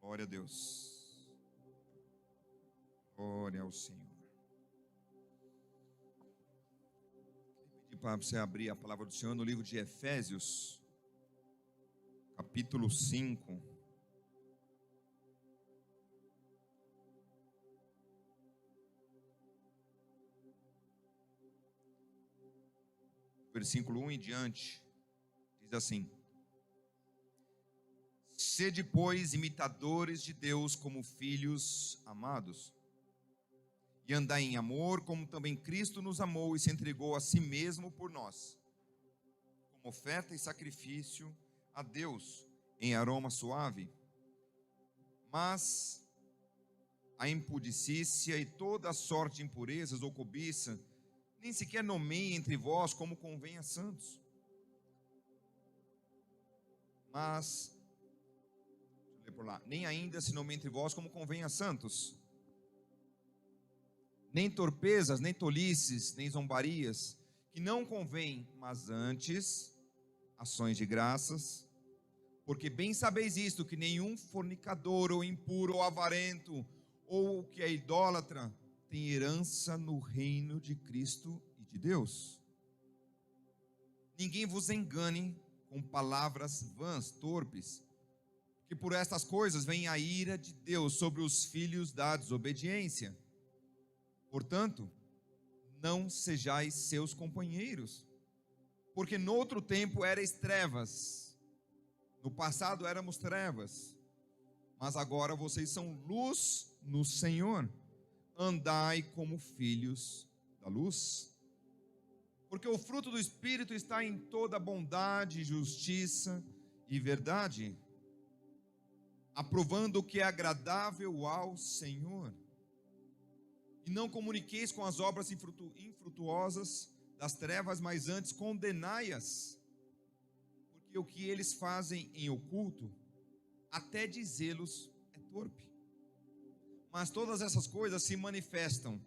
Glória a Deus. Glória ao Senhor. Queria pedir para você abrir a palavra do Senhor no livro de Efésios, capítulo 5. Versículo 1 em diante, diz assim: Sede, pois, imitadores de Deus como filhos amados, e andai em amor, como também Cristo nos amou e se entregou a si mesmo por nós, como oferta e sacrifício a Deus em aroma suave. Mas a impudicícia e toda a sorte de impurezas ou cobiça nem sequer nomeiem entre vós como convém a santos. Mas por lá, nem ainda se nomeia entre vós como convém a santos, nem torpezas, nem tolices, nem zombarias, que não convém, mas antes ações de graças, porque bem sabeis isto, que nenhum fornicador, ou impuro, ou avarento, ou que é idólatra, tem herança no reino de Cristo e de Deus. Ninguém vos engane com palavras vãs, torpes, que por estas coisas vem a ira de Deus sobre os filhos da desobediência. Portanto, não sejais seus companheiros, porque no outro tempo erais trevas, no passado éramos trevas, mas agora vocês são luz no Senhor. Andai como filhos da luz, porque o fruto do Espírito está em toda bondade, justiça e verdade, aprovando o que é agradável ao Senhor. E não comuniqueis com as obras infrutuosas das trevas, mas antes condenai-as, porque o que eles fazem em oculto, até dizê-los, é torpe. Mas todas essas coisas se manifestam,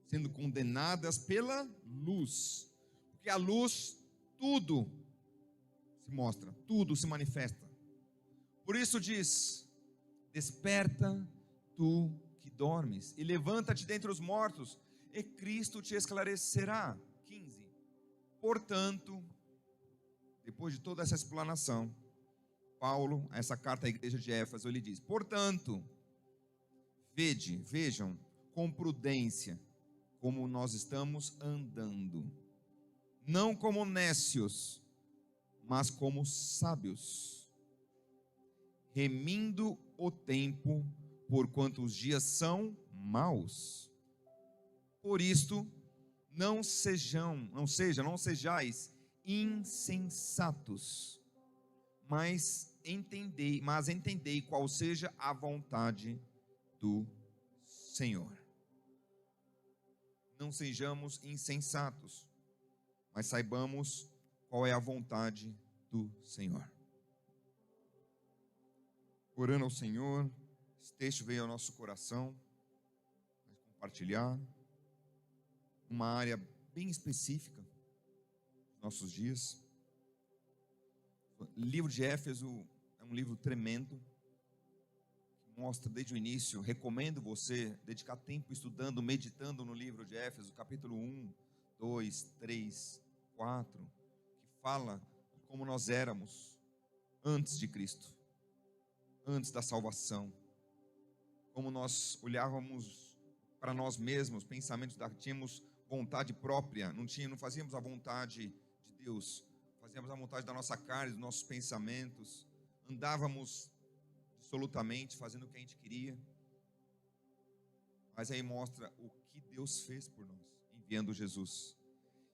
sendo condenadas pela luz, porque a luz tudo se mostra, tudo se manifesta. Por isso diz: desperta tu que dormes, e levanta-te dentre os mortos, e Cristo te esclarecerá. 15. Portanto, depois de toda essa explanação, Paulo, essa carta à igreja de Éfeso, ele diz: portanto, vejam com prudência como nós estamos andando, não como nécios, mas como sábios, remindo o tempo, porquanto os dias são maus. Por isto, não sejais insensatos, mas entendei qual seja a vontade do Senhor. Não sejamos insensatos, mas saibamos qual é a vontade do Senhor. Orando ao Senhor, esse texto veio ao nosso coração, para compartilhar uma área bem específica dos nossos dias. O livro de Éfeso é um livro tremendo, que mostra desde o início. Recomendo você dedicar tempo estudando, meditando no livro de Éfeso, capítulo 1, 2, 3, 4, que fala de como nós éramos antes de Cristo, antes da salvação, como nós olhávamos para nós mesmos, pensamentos, tínhamos vontade própria, não fazíamos a vontade de Deus, fazíamos a vontade da nossa carne, dos nossos pensamentos, andávamos dissolutamente fazendo o que a gente queria. Mas aí mostra o que Deus fez por nós, enviando Jesus.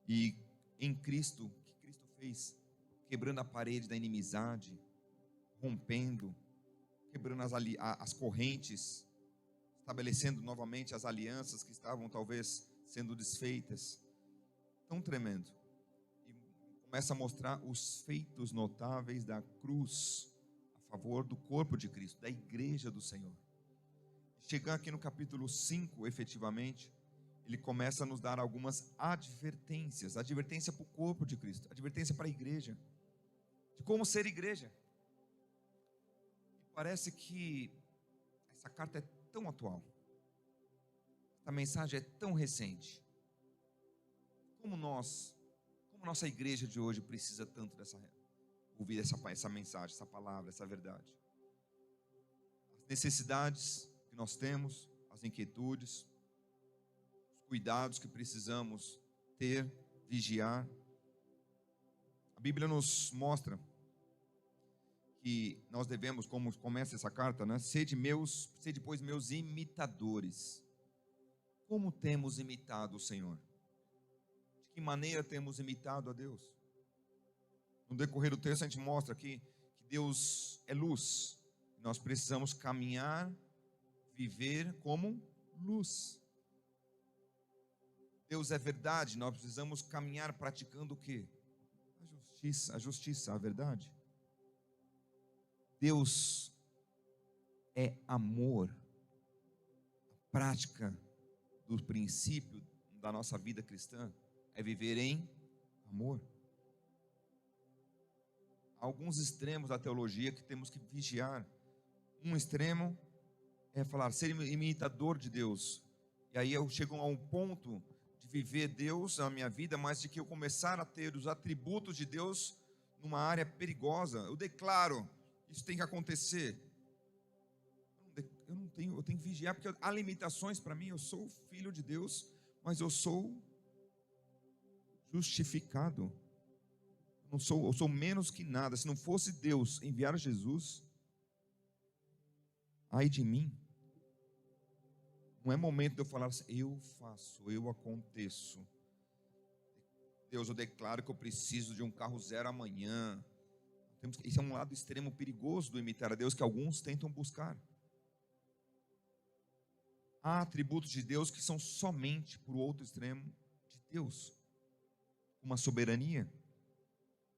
E em Cristo, o que Cristo fez? Quebrando a parede da inimizade, rompendo, quebrando as correntes, estabelecendo novamente as alianças que estavam talvez sendo desfeitas. Tão tremendo. E começa a mostrar os feitos notáveis da cruz a favor do corpo de Cristo, da igreja do Senhor. Chegando aqui no capítulo 5, efetivamente, ele começa a nos dar algumas advertências. Advertência para o corpo de Cristo, advertência para a igreja, de como ser igreja. E parece que Essa carta é tão atual. Essa mensagem é tão recente. Como nossa igreja de hoje precisa tanto ouvir essa mensagem, essa palavra, essa verdade. As necessidades que nós temos, as inquietudes, os cuidados que precisamos ter, vigiar. A Bíblia nos mostra que nós devemos, como começa essa carta, né? Sede, pois, meus imitadores. Como temos imitado o Senhor? De que maneira temos imitado a Deus? No decorrer do texto a gente mostra aqui que Deus é luz. Nós precisamos caminhar, viver como luz. Deus é verdade, nós precisamos caminhar praticando o quê? A justiça, a verdade. Deus é amor. A prática do princípio da nossa vida cristã é viver em amor. Há alguns extremos da teologia que temos que vigiar. Um extremo é falar, ser imitador de Deus. E aí eu chego a um ponto de viver Deus na minha vida, mas de que eu começar a ter os atributos de Deus numa área perigosa. Eu declaro, isso tem que acontecer. Eu tenho que vigiar, porque há limitações para mim. Eu sou filho de Deus, mas eu sou justificado. Eu sou menos que nada. Se não fosse Deus enviar Jesus, ai de mim. Não é momento de eu falar assim, eu faço, eu aconteço. Deus, eu declaro que eu preciso de um carro zero amanhã. Esse é um lado extremo perigoso do imitar a Deus que alguns tentam buscar. Há atributos de Deus que são somente para o outro extremo de Deus. Uma soberania.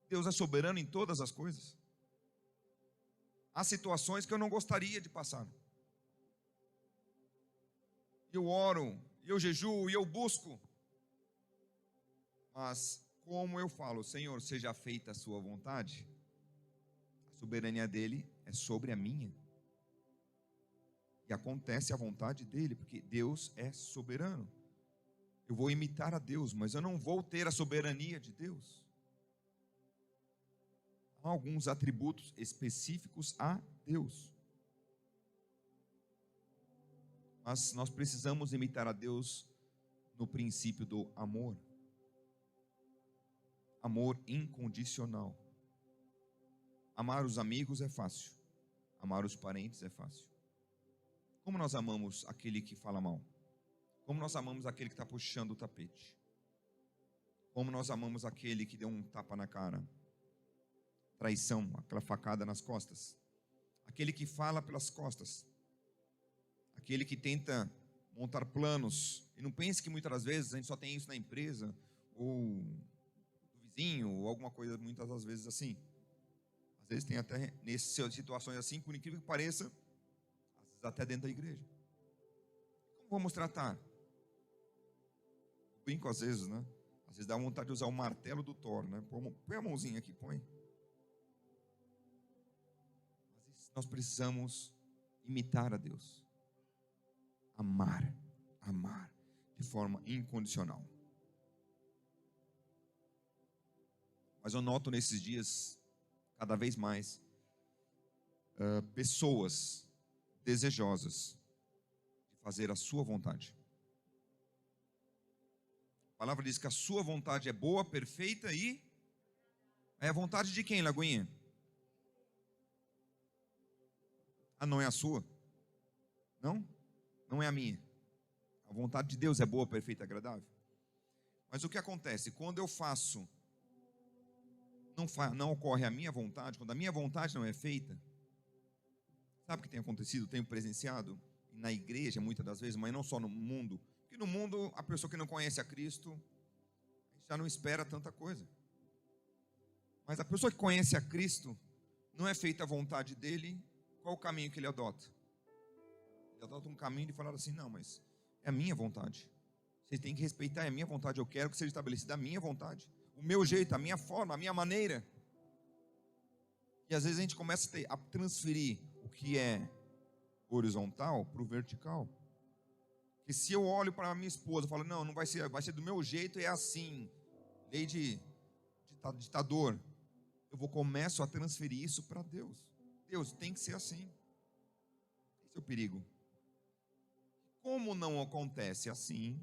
Deus é soberano em todas as coisas. Há situações que eu não gostaria de passar. Eu oro, eu jejuo e eu busco. Mas como eu falo, Senhor, seja feita a sua vontade, a soberania dele é sobre a minha. E acontece a vontade dele, porque Deus é soberano. Eu vou imitar a Deus, mas eu não vou ter a soberania de Deus. Há alguns atributos específicos a Deus. Mas nós precisamos imitar a Deus no princípio do amor. Amor incondicional. Amar os amigos é fácil. Amar os parentes é fácil. Como nós amamos aquele que fala mal? Como nós amamos aquele que está puxando o tapete? Como nós amamos aquele que deu um tapa na cara? Traição, aquela facada nas costas. Aquele que fala pelas costas. Aquele que tenta montar planos. E não pense que muitas das vezes a gente só tem isso na empresa, ou do vizinho, ou alguma coisa, muitas das vezes assim. Às vezes tem até nessas situações assim, por incrível que pareça, às vezes até dentro da igreja. Como vamos tratar? Eu brinco às vezes, né? Às vezes dá vontade de usar o martelo do Thor, né? Põe a mãozinha aqui, põe. Mas nós precisamos imitar a Deus. Amar de forma incondicional. Mas eu noto nesses dias, cada vez mais, pessoas desejosas de fazer a sua vontade. A palavra diz que a sua vontade é boa, perfeita e... É a vontade de quem, Lagoinha? Ah, não é a sua? Não? Não é a minha. A vontade de Deus é boa, perfeita e agradável. Mas o que acontece? Quando eu faço, não ocorre a minha vontade, quando a minha vontade não é feita, sabe o que tem acontecido? Tenho presenciado na igreja muitas das vezes, mas não só no mundo. Porque no mundo, a pessoa que não conhece a Cristo, já não espera tanta coisa. Mas a pessoa que conhece a Cristo, não é feita a vontade dele, qual o caminho que ele adota? Ele adota um caminho de falar assim, não, mas é a minha vontade. Você tem que respeitar, é a minha vontade, eu quero que seja estabelecida a minha vontade. O meu jeito, a minha forma, a minha maneira. E às vezes a gente começa a transferir o que é horizontal para o vertical. Porque se eu olho para a minha esposa e falo, não, não vai ser do meu jeito, é assim, lei de ditador, começo a transferir isso para Deus. Deus, tem que ser assim. Esse é o perigo. Como não acontece assim,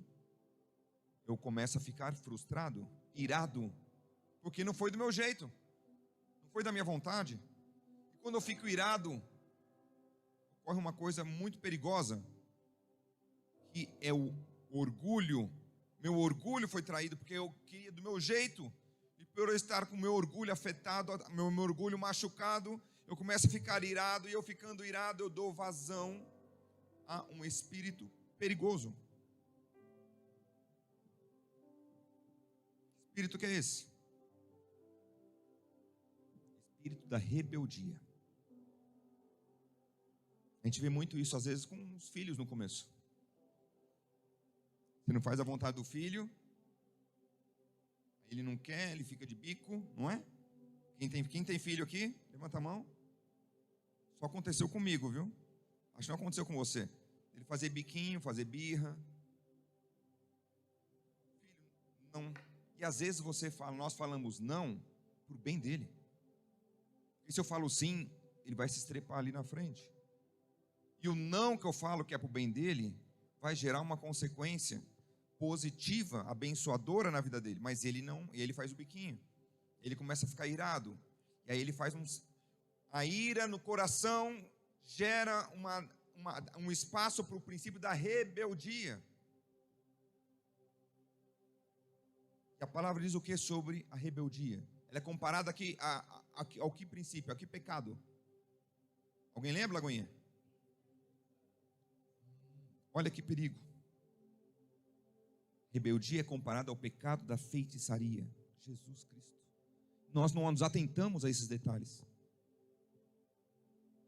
eu começo a ficar frustrado, irado, porque não foi do meu jeito, não foi da minha vontade. E quando eu fico irado, ocorre uma coisa muito perigosa, que é o orgulho. Meu orgulho foi traído, porque eu queria do meu jeito, e por eu estar com o meu orgulho afetado, meu orgulho machucado, eu começo a ficar irado, e eu ficando irado, eu dou vazão a um espírito perigoso. Que espírito que é esse? Espírito da rebeldia. A gente vê muito isso às vezes com os filhos no começo. Você não faz a vontade do filho, ele não quer, ele fica de bico, não é? Quem tem filho aqui? Levanta a mão. Só aconteceu comigo, viu? Acho que não aconteceu com você. Ele fazer biquinho, fazer birra. Filho, não. E às vezes nós falamos não por bem dele. E se eu falo sim, ele vai se estrepar ali na frente. E o não que eu falo que é para o bem dele, vai gerar uma consequência positiva, abençoadora na vida dele. Mas ele não, ele faz o biquinho. Ele começa a ficar irado. E aí ele faz a ira no coração gera um espaço para o princípio da rebeldia. E a palavra diz o que sobre a rebeldia? Ela é comparada aqui ao que princípio? A que pecado? Alguém lembra, Lagoinha? Olha que perigo. Rebeldia é comparada ao pecado da feitiçaria. Jesus Cristo. Nós não nos atentamos a esses detalhes.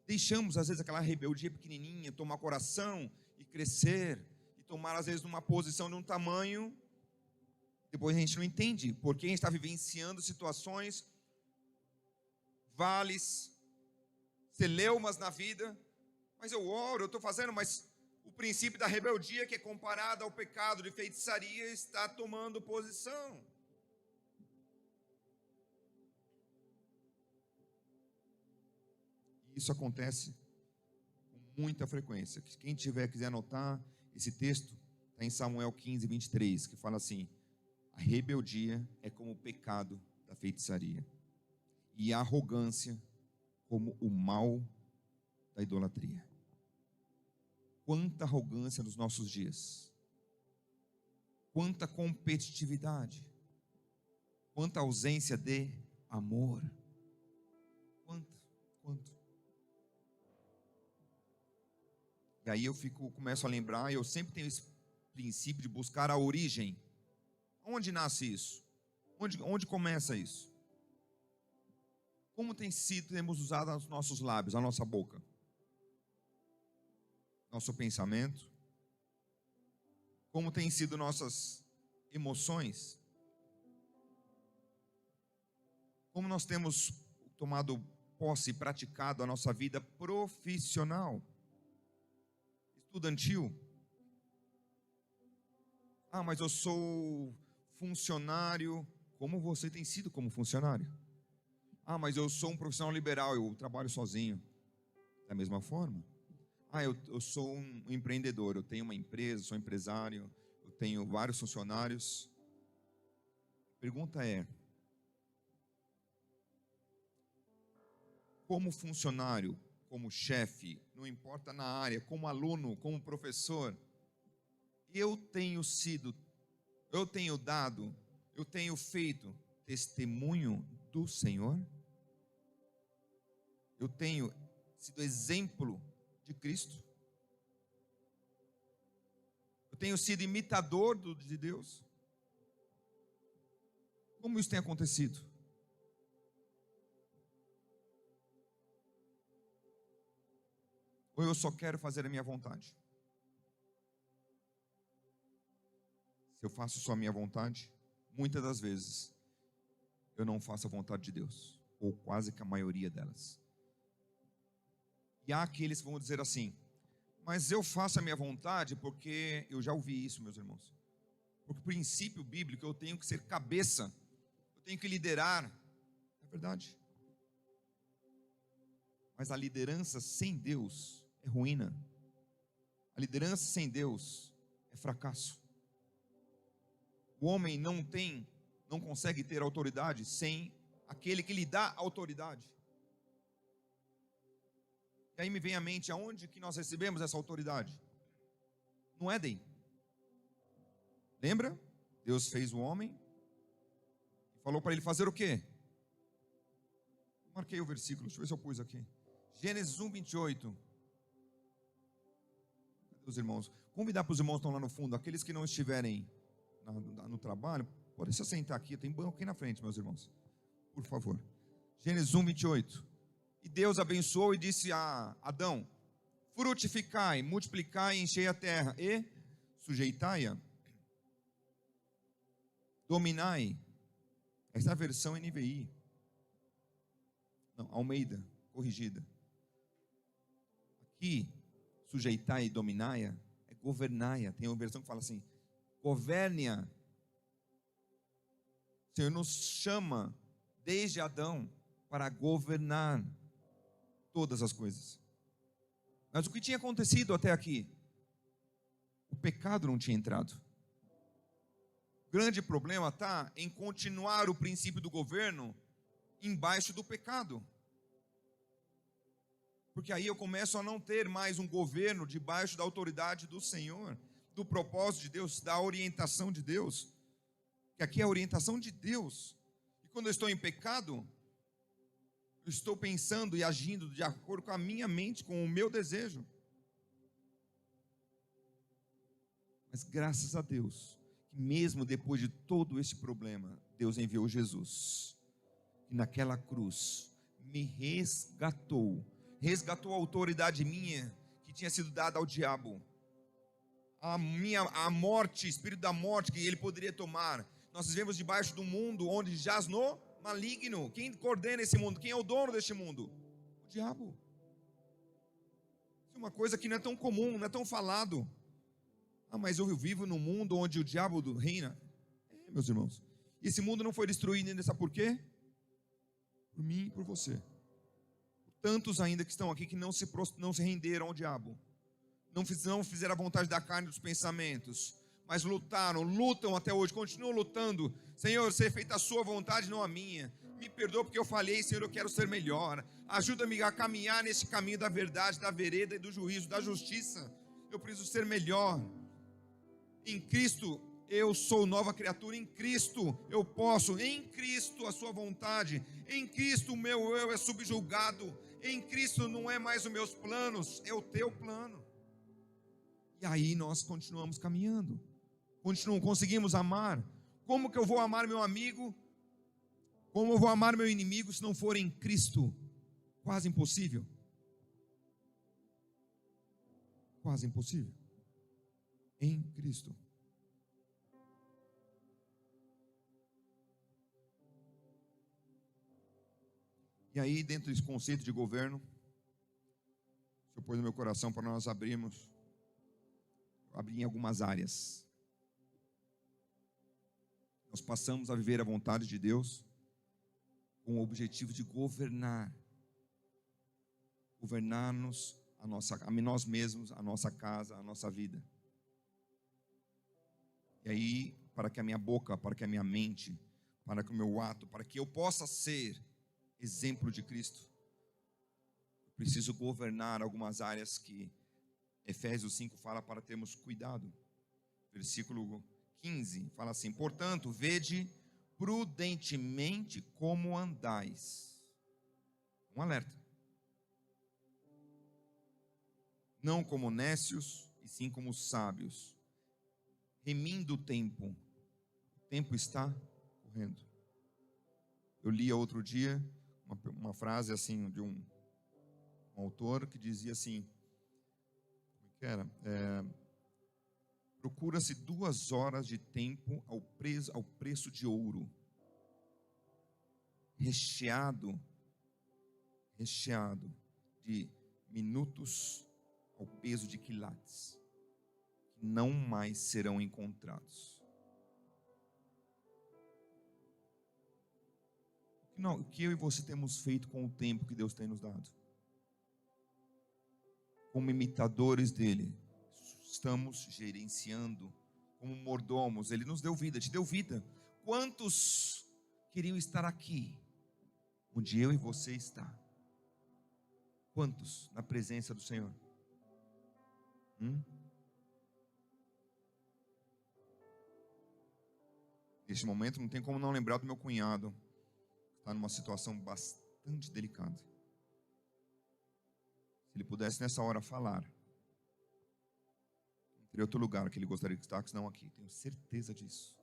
Deixamos às vezes aquela rebeldia pequenininha tomar coração e crescer, e tomar às vezes numa posição de um tamanho. Depois a gente não entende, porque a gente está vivenciando situações, vales, celeumas na vida. Mas eu oro, eu estou fazendo, mas o princípio da rebeldia, que é comparado ao pecado de feitiçaria, está tomando posição. Isso acontece com muita frequência. Quem quiser anotar, esse texto está em Samuel 15, 23, que fala assim: a rebeldia é como o pecado da feitiçaria, e a arrogância como o mal da idolatria. Quanta arrogância nos nossos dias, quanta competitividade, quanta ausência de amor, quanto. E aí eu começo a lembrar, eu sempre tenho esse princípio de buscar a origem. Onde nasce isso? Onde começa isso? Como temos usado os nossos lábios, a nossa boca? Nosso pensamento? Como têm sido nossas emoções? Como nós temos tomado posse e praticado a nossa vida profissional, estudantil? Ah, mas eu sou funcionário. Como você tem sido como funcionário? Ah, mas eu sou um profissional liberal, eu trabalho sozinho. Da mesma forma. Ah, eu sou um empreendedor, eu tenho uma empresa, sou empresário, eu tenho vários funcionários. A pergunta é: como funcionário, como chefe, não importa na área, como aluno, como professor, eu tenho feito testemunho do Senhor? Eu tenho sido exemplo de Cristo? Eu tenho sido imitador de Deus? Como isso tem acontecido? Ou eu só quero fazer a minha vontade? Se eu faço só a minha vontade, muitas das vezes eu não faço a vontade de Deus, ou quase que a maioria delas. E há aqueles que vão dizer assim: Mas eu faço a minha vontade porque eu já ouvi isso, meus irmãos. Porque o princípio bíblico, eu tenho que ser cabeça, eu tenho que liderar. É verdade. Mas a liderança sem Deus é ruína. A liderança sem Deus é fracasso. O homem não consegue ter autoridade sem aquele que lhe dá autoridade. E aí me vem à mente, aonde que nós recebemos essa autoridade? No Éden. Lembra? Deus fez o homem e falou para ele fazer o quê? Marquei o versículo, deixa eu ver se eu pus aqui. Gênesis 1, 28. Cadê os irmãos? Convidar para os irmãos que estão lá no fundo, aqueles que não estiverem no trabalho, podem se sentar aqui, tem banco aqui na frente, meus irmãos. Por favor. Gênesis 1, 28. E Deus abençoou e disse a Adão: frutificai, multiplicai e enchei a terra, e sujeitai-a, dominai. Essa é a versão NVI. Não, Almeida, corrigida. Aqui, sujeitai e dominai-a, é governai-a. Tem uma versão que fala assim: governe-a. O Senhor nos chama, desde Adão, para governar todas as coisas. Mas o que tinha acontecido até aqui? O pecado não tinha entrado. O grande problema está em continuar o princípio do governo embaixo do pecado. Porque aí eu começo a não ter mais um governo debaixo da autoridade do Senhor, do propósito de Deus, da orientação de Deus. Que aqui é a orientação de Deus. E quando eu estou em pecado, eu estou pensando e agindo de acordo com a minha mente, com o meu desejo. Mas graças a Deus, que mesmo depois de todo esse problema, Deus enviou Jesus, que naquela cruz me resgatou a autoridade minha, que tinha sido dada ao diabo, a morte, espírito da morte que ele poderia tomar. Nós vivemos debaixo do mundo onde jaz no maligno. Quem coordena esse mundo? Quem é o dono deste mundo? O diabo. Isso é uma coisa que não é tão comum, não é tão falado. Mas eu vivo num mundo onde o diabo reina. Meus irmãos, esse mundo não foi destruído ainda, sabe por quê? Por mim e por você. Por tantos ainda que estão aqui que não se renderam ao diabo, não fizeram a vontade da carne e dos pensamentos, mas lutam até hoje, continuam lutando. Senhor, seja feita a sua vontade, não a minha. Me perdoa porque eu falhei, Senhor, eu quero ser melhor. Ajuda-me a caminhar nesse caminho da verdade, da vereda e do juízo, da justiça. Eu preciso ser melhor. Em Cristo eu sou nova criatura, em Cristo eu posso, em Cristo a sua vontade, em Cristo o meu eu é subjugado, em Cristo não é mais os meus planos, é o teu plano. E aí nós continuamos caminhando, conseguimos amar. Como que eu vou amar meu amigo? Como eu vou amar meu inimigo se não for em Cristo? Quase impossível. Quase impossível. Em Cristo. E aí, dentro desse conceito de governo, o Senhor pôs no meu coração para nós abrir em algumas áreas. Nós passamos a viver a vontade de Deus com o objetivo de governar-nos, a nós mesmos, a nossa casa, a nossa vida. E aí, para que a minha boca, para que a minha mente, para que o meu ato, para que eu possa ser exemplo de Cristo, eu preciso governar algumas áreas que Efésios 5 fala para termos cuidado. Versículo 15 fala assim: portanto, vede prudentemente como andais. Um alerta. Não como nécios, e sim como sábios, remindo o tempo. O tempo está correndo. Eu li outro dia uma frase assim de um autor que dizia assim, como que era? Procura-se 2 horas de tempo ao preço de ouro, recheado de minutos ao peso de quilates, que não mais serão encontrados. O que eu e você temos feito com o tempo que Deus tem nos dado? Como imitadores dele, estamos gerenciando, como mordomos. Ele nos deu vida, te deu vida. Quantos queriam estar aqui, onde eu e você está? Quantos na presença do Senhor? Neste momento não tem como não lembrar do meu cunhado, que está numa situação bastante delicada. Se ele pudesse nessa hora falar, não teria outro lugar que ele gostaria de estar, senão aqui. Tenho certeza disso,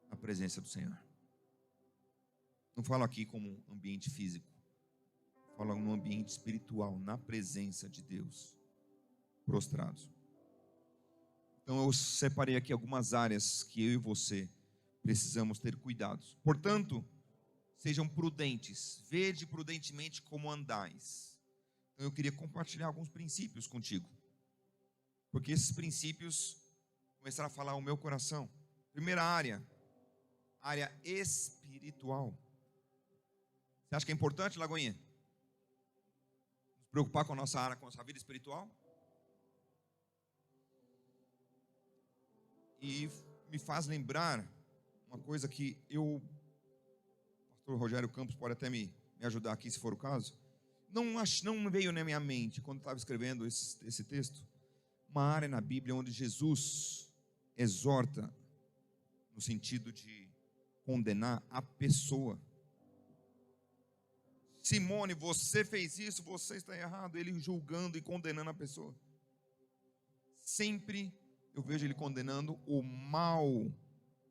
na presença do Senhor. Não falo aqui como ambiente físico, falo no ambiente espiritual, na presença de Deus, prostrados. Então eu separei aqui algumas áreas que eu e você precisamos ter cuidados. Portanto, sejam prudentes, vede prudentemente como andais. Então eu queria compartilhar alguns princípios contigo, porque esses princípios começaram a falar ao meu coração. Primeira área espiritual. Você acha que é importante, Lagoinha, nos preocupar com a nossa área, com a nossa vida espiritual? E me faz lembrar uma coisa que o pastor Rogério Campos pode até me ajudar aqui, se for o caso. Não veio na minha mente, quando estava escrevendo esse texto, uma área na Bíblia onde Jesus exorta, no sentido de condenar a pessoa. Simone, você fez isso, você está errado. Ele julgando e condenando a pessoa. Sempre eu vejo ele condenando o mal,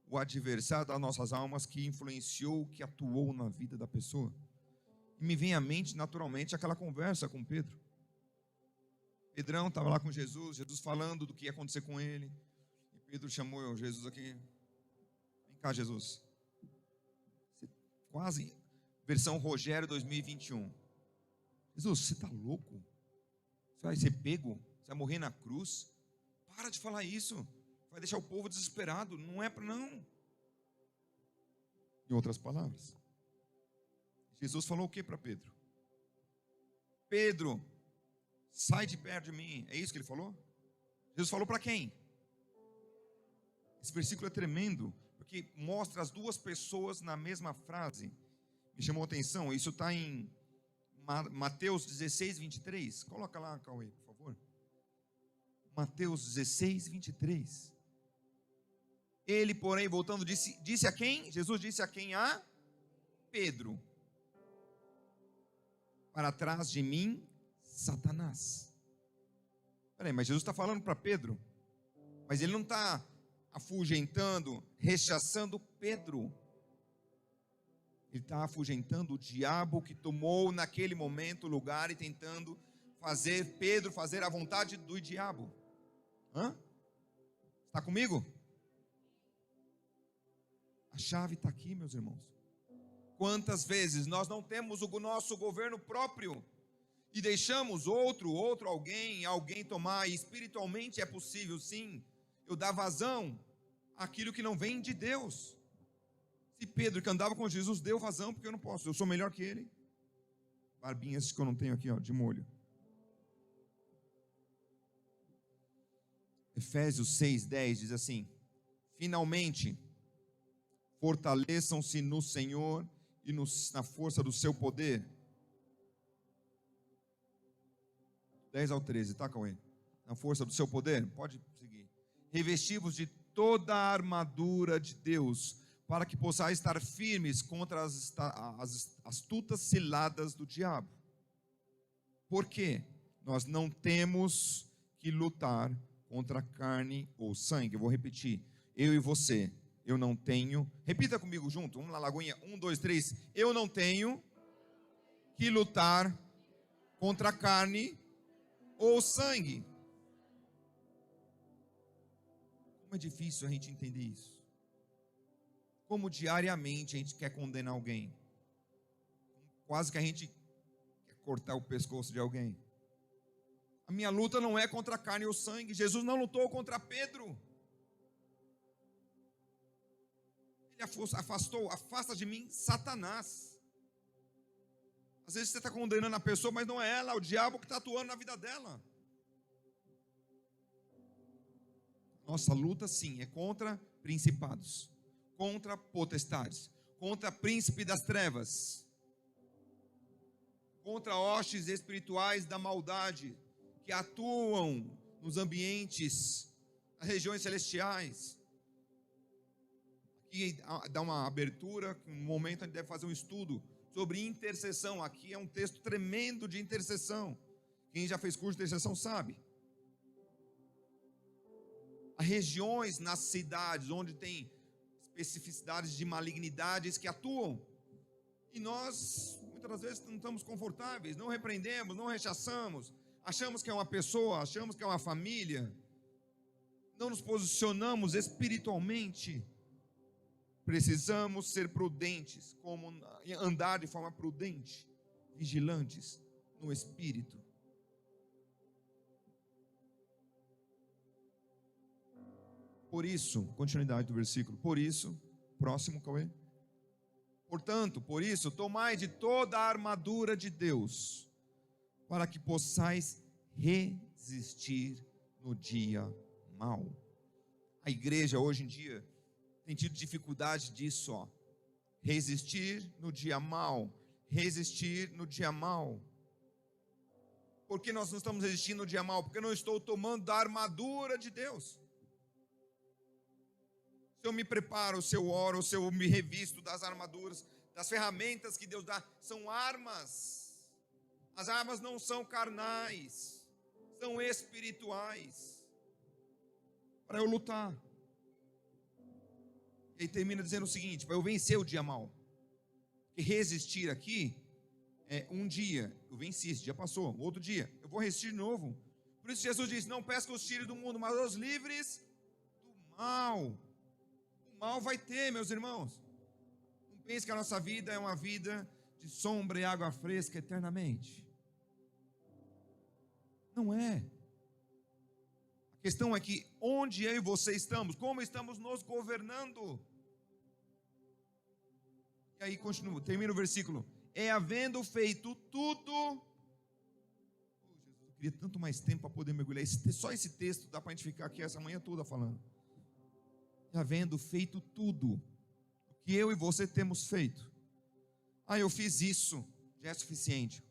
o adversário das nossas almas que influenciou, que atuou na vida da pessoa. E me vem à mente naturalmente aquela conversa com Pedro. Pedrão estava lá com Jesus falando do que ia acontecer com ele. E Pedro chamou Jesus aqui. Vem cá, Jesus. Quase versão Rogério 2021. Jesus, você está louco? Você vai ser pego? Você vai morrer na cruz? Para de falar isso. Vai deixar o povo desesperado. Não é para não. Em outras palavras, Jesus falou o que para Pedro? Pedro, sai de perto de mim. É isso que ele falou? Jesus falou para quem? Esse versículo é tremendo, porque mostra as duas pessoas na mesma frase. Me chamou a atenção. Isso está em Mateus 16, 23. Coloca lá, Cauê, por favor. Mateus 16, 23. Ele, porém, voltando, disse a quem? Jesus disse a quem? A Pedro: para trás de mim, Satanás. Peraí, mas Jesus está falando para Pedro, mas ele não está afugentando, rechaçando Pedro. Ele está afugentando o diabo que tomou naquele momento o lugar e tentando fazer Pedro fazer a vontade do diabo. Está comigo? A chave está aqui, meus irmãos. Quantas vezes nós não temos o nosso governo próprio e deixamos alguém tomar, e espiritualmente é possível sim, eu dar vazão àquilo que não vem de Deus. Se Pedro, que andava com Jesus, deu vazão, porque eu não posso, eu sou melhor que ele. Barbinhas que eu não tenho aqui, ó, de molho. Efésios 6:10 diz assim: finalmente, fortaleçam-se no Senhor e na força do seu poder. 10 ao 13, tá, Cauê? Na força do seu poder, pode seguir. Revestivos de toda a armadura de Deus, para que possais estar firmes contra as astutas ciladas do diabo. Porque nós não temos que lutar contra carne ou sangue. Eu vou repetir. Eu e você, eu não tenho. Repita comigo junto. Vamos lá, Lagoinha. 1, 2, 3. Eu não tenho que lutar contra carne ou sangue. Como é difícil a gente entender isso. Como diariamente a gente quer condenar alguém. Quase que a gente quer cortar o pescoço de alguém. A minha luta não é contra a carne ou sangue. Jesus não lutou contra Pedro. Ele afastou, afasta de mim Satanás. Às vezes você está condenando a pessoa, mas não é ela, é o diabo que está atuando na vida dela. Nossa luta, sim, é contra principados, contra potestades, contra príncipe das trevas, contra hostes espirituais da maldade, que atuam nos ambientes, nas regiões celestiais. Aqui dá uma abertura, um momento a gente deve fazer um estudo sobre intercessão. Aqui é um texto tremendo de intercessão. Quem já fez curso de intercessão sabe. Há regiões nas cidades onde tem especificidades de malignidades que atuam. E nós, muitas das vezes, não estamos confortáveis, não repreendemos, não rechaçamos. Achamos que é uma pessoa, achamos que é uma família. Não nos posicionamos espiritualmente. Precisamos ser prudentes, como andar de forma prudente, vigilantes no Espírito. Por isso, continuidade do versículo, por isso, próximo, Cauê. Portanto, por isso, tomai de toda a armadura de Deus, para que possais resistir no dia mau. A igreja hoje em dia tem tido dificuldade disso, ó. Resistir no dia mau. Resistir no dia mau. Por que nós não estamos resistindo no dia mau? Porque eu não estou tomando da armadura de Deus. Se eu me preparo, se eu oro, se eu me revisto das armaduras, das ferramentas que Deus dá, são armas. As armas não são carnais, são espirituais. Para eu lutar. E aí termina dizendo o seguinte: para eu vencer o dia mau. Porque resistir aqui é um dia, eu venci, esse dia passou, outro dia, eu vou resistir de novo. Por isso Jesus diz: não peça que os tire do mundo, mas os livres do mal. O mal vai ter, meus irmãos. Não pense que a nossa vida é uma vida de sombra e água fresca eternamente. Não é. A questão é que onde eu e você estamos, como estamos nos governando. E aí continua, termina o versículo: é havendo feito tudo. Jesus, eu queria tanto mais tempo para poder mergulhar. Só esse texto dá para a gente ficar aqui essa manhã toda falando. É havendo feito tudo o que eu e você temos feito. Eu fiz isso, já é suficiente.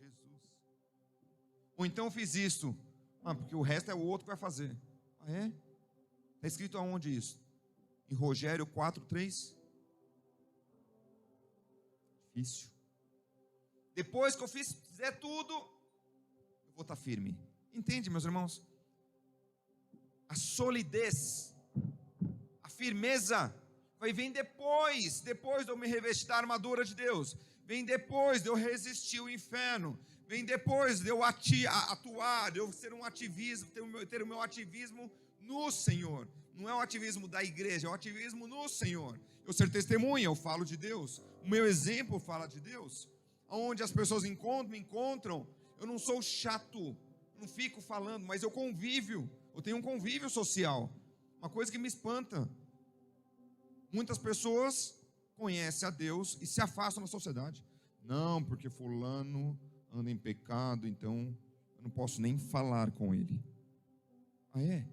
Jesus. Ou então eu fiz isso. Porque o resto é o outro que vai fazer. É? Está escrito aonde isso? Em Rogério 4:3. Difícil. Depois que eu fizer tudo, eu vou estar firme. Entende, meus irmãos? A solidez, a firmeza vai vir depois de eu me revestir da armadura de Deus. Vem depois de eu resistir o inferno. Vem depois de eu atuar, de eu ser um ativismo, ter o meu ativismo no Senhor. Não é o ativismo da igreja, é o ativismo no Senhor. Eu ser testemunha, eu falo de Deus. O meu exemplo fala de Deus. Onde as pessoas me encontram, eu não sou chato, não fico falando, mas eu tenho um convívio social. Uma coisa que me espanta. Muitas pessoas conhecem a Deus e se afastam da sociedade. Não, porque fulano anda em pecado, então eu não posso nem falar com ele. É?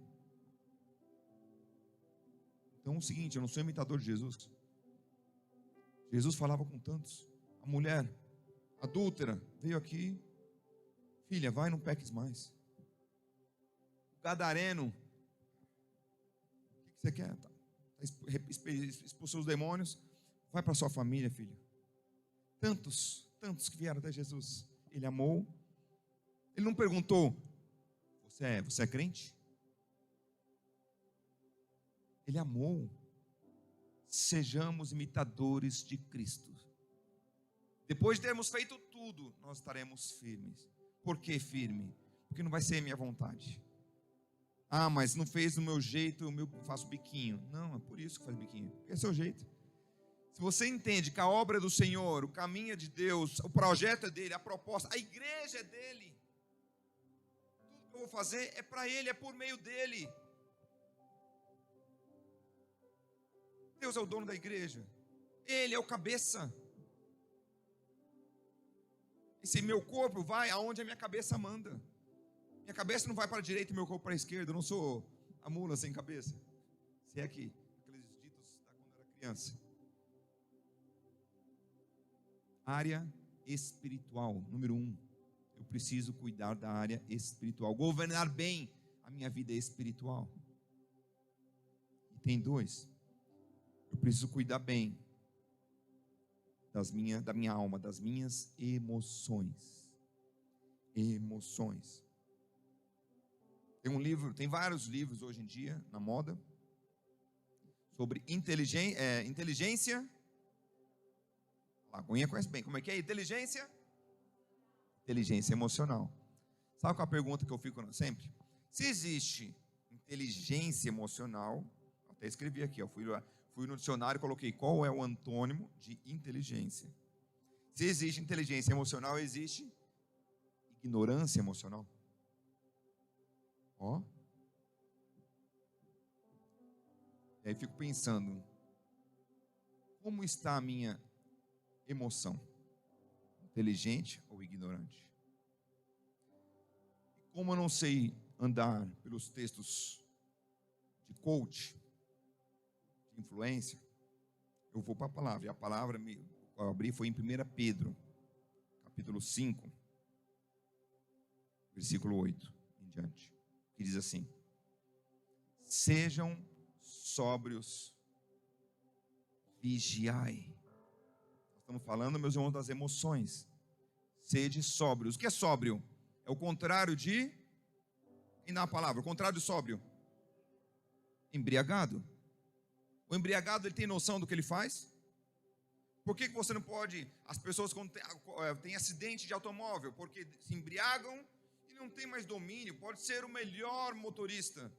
Então é o seguinte, eu não sou imitador de Jesus. Jesus falava com tantos. A mulher adúltera veio aqui: filha, vai, não peques mais. O gadareno: o que você quer? Expulsou os demônios. Vai para sua família, filho. Tantos que vieram até Jesus. Ele amou. Ele não perguntou: você é crente? Ele amou. Sejamos imitadores de Cristo. Depois de termos feito tudo, nós estaremos firmes. Por que firme? Porque não vai ser minha vontade. Mas não fez do meu jeito, eu faço biquinho. Não, é por isso que faz biquinho. Porque é seu jeito. Se você entende que a obra é do Senhor, o caminho é de Deus, o projeto é dele, a proposta, a igreja é dele. que eu vou fazer é para Ele, é por meio dEle. Deus é o dono da igreja. Ele é o cabeça. Esse meu corpo vai aonde a minha cabeça manda. Minha cabeça não vai para a direita e meu corpo para a esquerda. Eu não sou a mula sem cabeça. Se é que aqueles ditos da quando eu era criança. Área espiritual, número 1. Eu preciso cuidar da área espiritual. Governar bem a minha vida espiritual. E tem 2. Eu preciso cuidar bem da minha alma, das minhas emoções. Emoções. Tem vários livros hoje em dia na moda sobre inteligência. Lagoinha conhece bem. Como é que é? Inteligência emocional. Sabe qual é a pergunta que eu fico sempre? Se existe inteligência emocional, eu até escrevi aqui, eu fui no dicionário e coloquei qual é o antônimo de inteligência. Se existe inteligência emocional, existe ignorância emocional. Ó. E aí fico pensando, como está a minha emoção? Inteligente ou ignorante? E como eu não sei andar pelos textos de coach, de influência, eu vou para a palavra. E a palavra que eu abri foi em 1 Pedro, capítulo 5, versículo 8 em diante, que diz assim: sejam sóbrios, vigiai. Estamos falando, meus irmãos, das emoções. Sede sóbrios. O que é sóbrio? É o contrário de... E na palavra, o contrário de sóbrio? Embriagado. O embriagado, ele tem noção do que ele faz? Por que você não pode... As pessoas quando têm acidente de automóvel, porque se embriagam e não tem mais domínio. Pode ser o melhor motorista.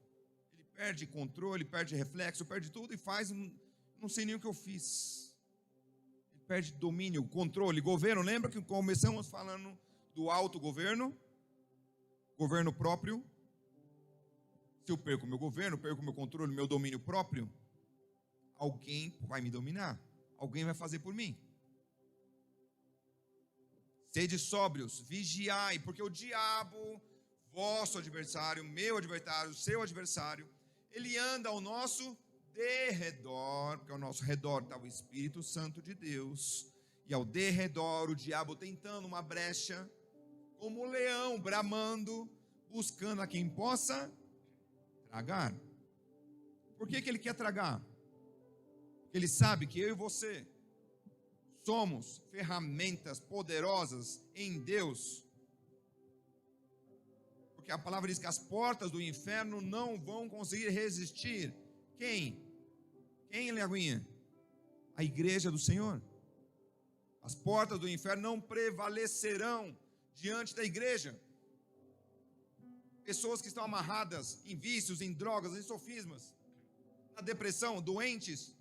Ele perde controle, perde reflexo, perde tudo e faz... Não sei nem o que eu fiz. Perde domínio, controle, governo. Lembra que começamos falando do autogoverno? Governo próprio. Se eu perco meu governo, perco meu controle, meu domínio próprio, alguém vai me dominar. Alguém vai fazer por mim. Sede sóbrios, vigiai, porque o diabo, vosso adversário, meu adversário, seu adversário, ele anda ao nosso derredor, porque ao nosso redor está o Espírito Santo de Deus, e ao derredor o diabo tentando uma brecha, como um leão bramando, buscando a quem possa tragar. Por que ele quer tragar? Porque ele sabe que eu e você somos ferramentas poderosas em Deus, porque a palavra diz que as portas do inferno não vão conseguir resistir. Quem? Quem, Lagoinha? A igreja do Senhor. As portas do inferno não prevalecerão diante da igreja. Pessoas que estão amarradas em vícios, em drogas, em sofismas, na depressão, doentes,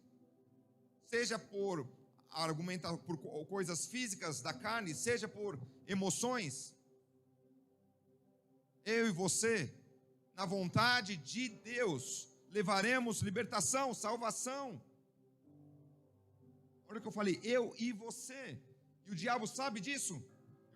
seja por argumentar por coisas físicas da carne, seja por emoções. Eu e você, na vontade de Deus, levaremos libertação, salvação. Olha o que eu falei, eu e você. E o diabo sabe disso.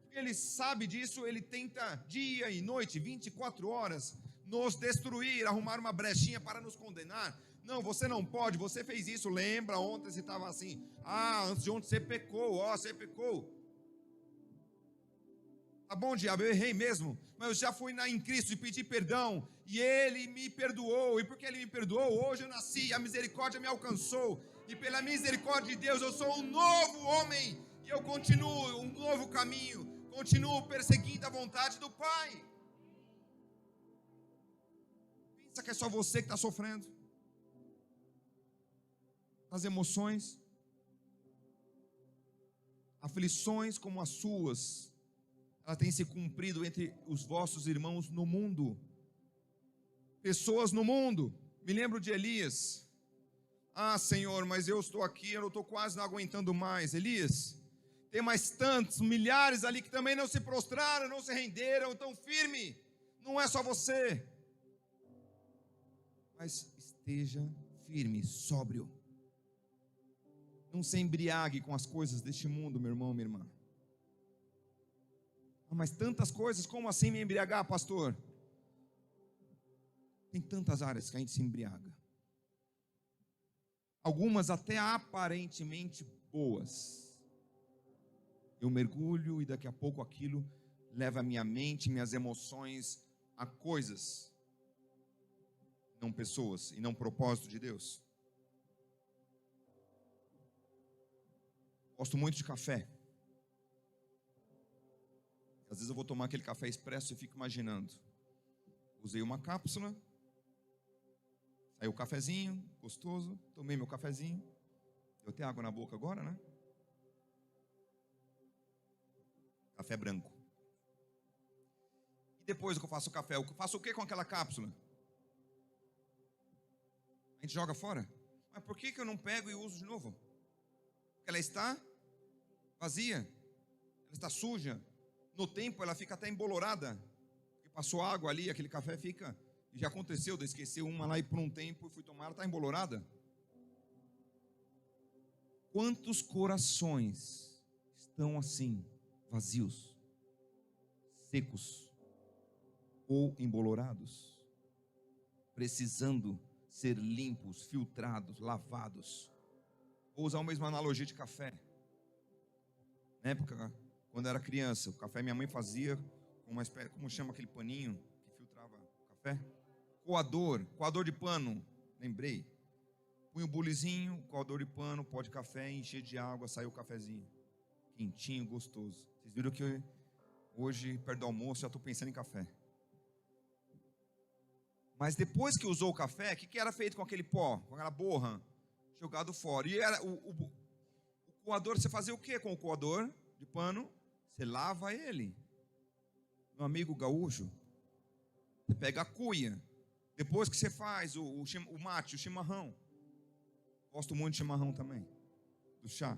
Porque ele sabe disso, ele tenta dia e noite, 24 horas, nos destruir, arrumar uma brechinha para nos condenar. Não, você não pode, você fez isso. Lembra, ontem você estava assim. Antes de ontem você pecou, você pecou. Tá bom, diabo, eu errei mesmo, mas eu já fui em Cristo e pedi perdão, e Ele me perdoou, e porque Ele me perdoou, hoje eu nasci, a misericórdia me alcançou, e pela misericórdia de Deus eu sou um novo homem, e eu continuo um novo caminho, continuo perseguindo a vontade do Pai. Pensa que é só você que está sofrendo? As emoções, aflições como as suas, ela tem se cumprido entre os vossos irmãos no mundo. Pessoas no mundo. Me lembro de Elias. Senhor, mas eu estou aqui, eu estou quase não aguentando mais. Elias, tem mais tantos, milhares ali que também não se prostraram, não se renderam, tão firme. Não é só você. Mas esteja firme, sóbrio. Não se embriague com as coisas deste mundo, meu irmão, minha irmã. Ah, mas tantas coisas, como assim me embriagar, pastor? Tem tantas áreas que a gente se embriaga. Algumas até aparentemente boas. Eu mergulho e daqui a pouco aquilo leva a minha mente, minhas emoções a coisas, não pessoas e não propósito de Deus. Gosto muito de café. Às vezes eu vou tomar aquele café expresso e fico imaginando. Usei uma cápsula, saiu o cafezinho, gostoso, tomei meu cafezinho. Eu tenho água na boca agora, né? Café branco. E depois que eu faço o café, eu faço o que com aquela cápsula? A gente joga fora? Mas por que eu não pego e uso de novo? Porque ela está vazia, ela está suja. No tempo ela fica até embolorada, porque passou água ali, aquele café fica. E já aconteceu de eu esquecer uma lá e por um tempo eu fui tomar, ela está embolorada. Quantos corações estão assim, vazios, secos ou embolorados, precisando ser limpos, filtrados, lavados? Vou usar a mesma analogia de café. Na época, quando eu era criança, o café minha mãe fazia com uma espécie, como chama aquele paninho que filtrava o café? Coador de pano, lembrei. Punha o bulizinho, coador de pano, pó de café, encher de água, saiu o cafezinho. Quentinho, gostoso. Vocês viram que hoje, perto do almoço, já estou pensando em café. Mas depois que usou o café, o que era feito com aquele pó, com aquela borra? Jogado fora. E era o coador, você fazia o que com o coador de pano? Você lava ele. Meu amigo gaúcho, você pega a cuia. Depois que você faz o mate, o chimarrão. Gosto muito de chimarrão também, do chá.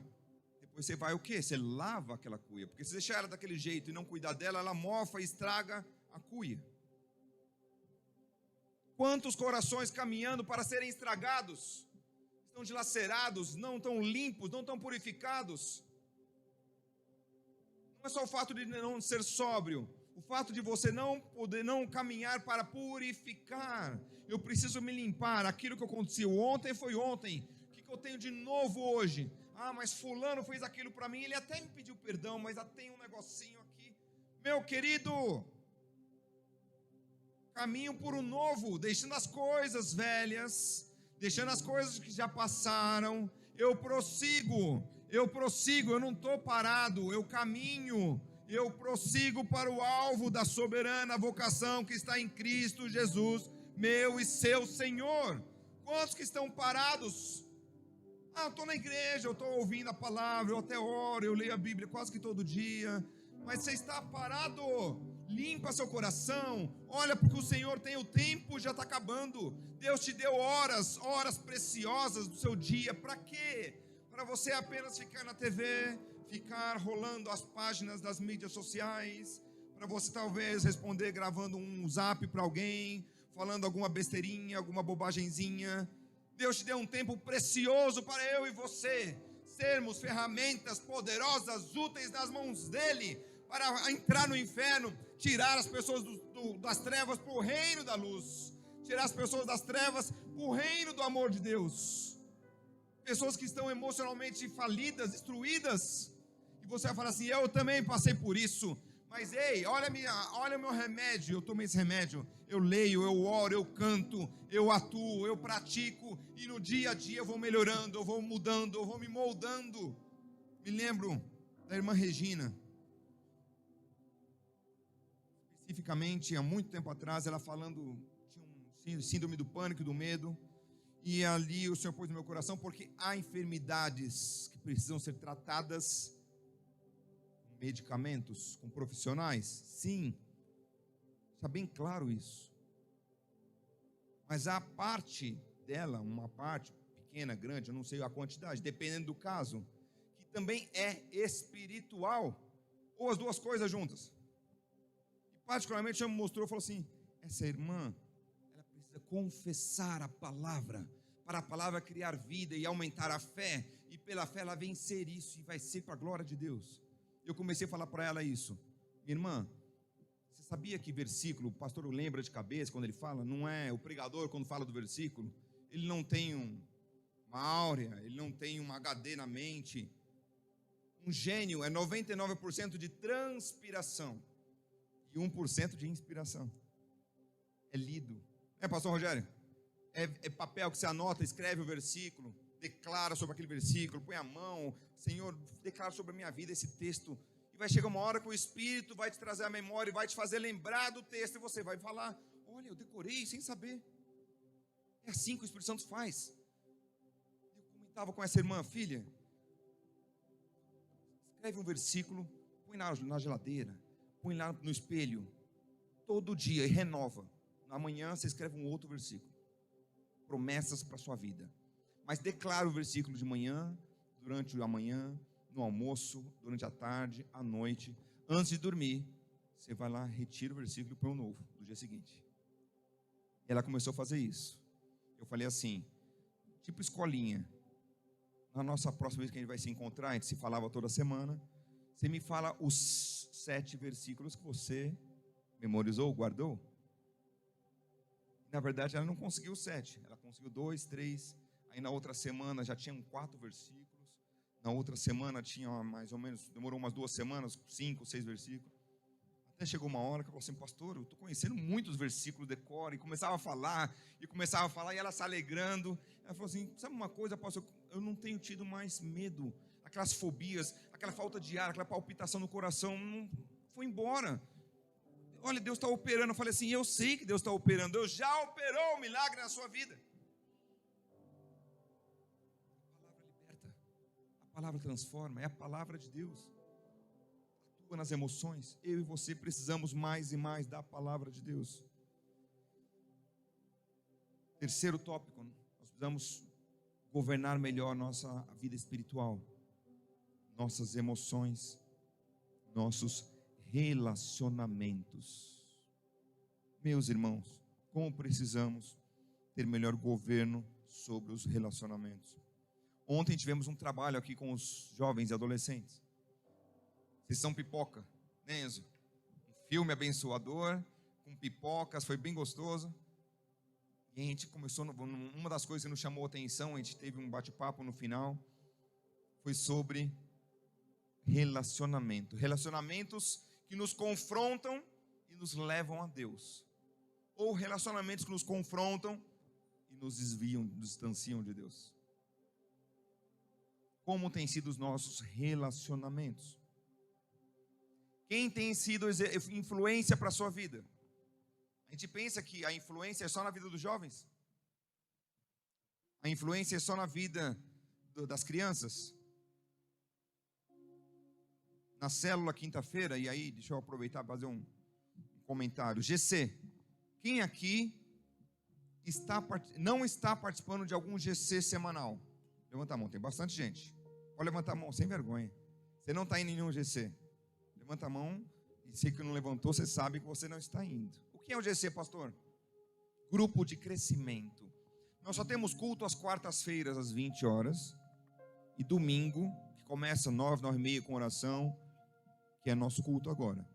Depois você vai o quê? Você lava aquela cuia. Porque se deixar ela daquele jeito e não cuidar dela, ela mofa e estraga a cuia. Quantos corações caminhando para serem estragados, estão dilacerados, não estão limpos, não estão purificados. Não é só o fato de não ser sóbrio, o fato de você não poder, não caminhar para purificar. Eu preciso me limpar. Aquilo que aconteceu ontem foi ontem. O que eu tenho de novo hoje? Ah, mas fulano fez aquilo para mim, ele até me pediu perdão, mas já tem um negocinho aqui. Meu querido, caminho por um novo, deixando as coisas velhas, deixando as coisas que já passaram. Eu prossigo, eu não estou parado, eu caminho, eu prossigo para o alvo da soberana vocação que está em Cristo Jesus, meu e seu Senhor. Quantos que estão parados? Ah, eu estou na igreja, eu estou ouvindo a palavra, eu até oro, eu leio a Bíblia quase que todo dia. Mas você está parado? Limpa seu coração. Olha, porque o Senhor tem, o tempo já está acabando. Deus te deu horas preciosas do seu dia. Para quê? Para você apenas ficar na TV, ficar rolando as páginas das mídias sociais, para você talvez responder gravando um zap para alguém, falando alguma besteirinha, alguma bobagenzinha. Deus te deu um tempo precioso para eu e você sermos ferramentas poderosas, úteis nas mãos dEle, para entrar no inferno, tirar as pessoas das trevas para o reino da luz, tirar as pessoas das trevas para o reino do amor de Deus. Pessoas que estão emocionalmente falidas, destruídas, e você vai falar assim: eu também passei por isso. Mas ei, olha o meu remédio. Eu tomei esse remédio, eu leio, eu oro, eu canto, eu atuo, eu pratico, e no dia a dia eu vou melhorando, eu vou mudando, eu vou me moldando. Me lembro da irmã Regina, especificamente há muito tempo atrás, ela falando, tinha um síndrome do pânico e do medo, e ali o Senhor pôs no meu coração, porque há enfermidades que precisam ser tratadas com medicamentos, com profissionais. Sim, está bem claro isso. Mas há parte dela, uma parte pequena, grande, eu não sei a quantidade, dependendo do caso, que também é espiritual, ou as duas coisas juntas. particularmente o Senhor me mostrou, falou assim: essa irmã, ela precisa confessar a palavra, para a palavra criar vida e aumentar a fé, e pela fé ela vencer isso, e vai ser para a glória de Deus. Eu comecei a falar para ela isso: minha irmã, você sabia que versículo, o pastor lembra de cabeça quando ele fala? Não é o pregador quando fala do versículo, ele não tem uma áurea, ele não tem um HD na mente. Um gênio é 99% de transpiração e 1% de inspiração. É lido. Pastor Rogério? É papel que você anota, escreve o versículo, declara sobre aquele versículo, põe a mão, Senhor, declara sobre a minha vida esse texto. E vai chegar uma hora que o Espírito vai te trazer a memória e vai te fazer lembrar do texto, e você vai falar: olha, eu decorei sem saber. É assim que o Espírito Santo faz. Eu comentava com essa irmã: filha, escreve um versículo, põe na geladeira, põe lá no espelho, todo dia, e renova. Amanhã você escreve um outro versículo, promessas para a sua vida. Mas declara o versículo de manhã, durante a manhã, no almoço, durante a tarde, à noite. Antes de dormir, você vai lá, retira o versículo e põe um novo, do dia seguinte. E ela começou a fazer isso. Eu falei assim, tipo escolinha: na nossa próxima vez que a gente vai se encontrar, a gente se falava toda semana, você me fala os 7 versículos que você memorizou, guardou. Na verdade, ela não conseguiu 7, ela conseguiu 2, 3. Aí na outra semana já tinham 4 versículos. Na outra semana tinha mais ou menos, demorou umas 2 semanas, 5, 6 versículos. Até chegou uma hora que ela falou assim: pastor, eu estou conhecendo muitos versículos de cor. E começava a falar, e ela se alegrando. Ela falou assim: sabe uma coisa, pastor, eu não tenho tido mais medo. Aquelas fobias, aquela falta de ar, aquela palpitação no coração, não foi embora. Olha, Deus está operando. Eu falei assim: eu sei que Deus está operando, Deus já operou o milagre na sua vida. A palavra liberta, a palavra transforma, é a palavra de Deus. Atua nas emoções. Eu e você precisamos mais e mais da palavra de Deus. Terceiro tópico: nós precisamos governar melhor nossa vida espiritual, nossas emoções, nossos relacionamentos. Meus irmãos, como precisamos ter melhor governo sobre os relacionamentos. Ontem tivemos um trabalho aqui com os jovens e adolescentes. Vocês são pipoca, né, Enzo? Um filme abençoador, com pipocas, foi bem gostoso. E a gente começou, uma das coisas que nos chamou a atenção, a gente teve um bate-papo no final, foi sobre relacionamentos que nos confrontam e nos levam a Deus, ou relacionamentos que nos confrontam e nos desviam, nos distanciam de Deus. Como têm sido os nossos relacionamentos? Quem tem sido influência para a sua vida? A gente pensa que a influência é só na vida dos jovens? A influência é só na vida das crianças? Na célula quinta-feira, e aí deixa eu aproveitar para fazer um comentário. GC, quem aqui não está participando de algum GC semanal? Levanta a mão, tem bastante gente. Pode levantar a mão, sem vergonha. Você não está indo em nenhum GC? Levanta a mão, e se que não levantou, você sabe que você não está indo. O que é o GC, pastor? Grupo de crescimento. Nós só temos culto às quartas-feiras, às 20 horas, e domingo, que começa 9, 9h30 com oração, que é nosso culto agora.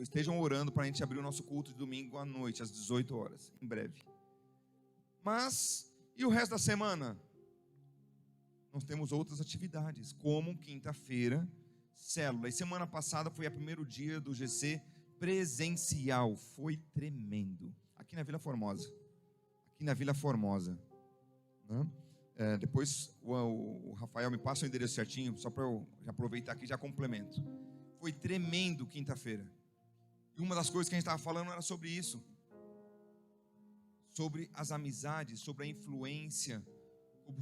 Estejam orando para a gente abrir o nosso culto de domingo à noite, às 18 horas, em breve. Mas, e o resto da semana? Nós temos outras atividades, como quinta-feira, célula. E semana passada foi o primeiro dia do GC presencial. Foi tremendo. Aqui na Vila Formosa. Né? Depois o Rafael me passa o endereço certinho, só para eu aproveitar aqui e já complemento. Foi tremendo quinta-feira. E uma das coisas que a gente estava falando era sobre isso. Sobre as amizades, sobre a influência,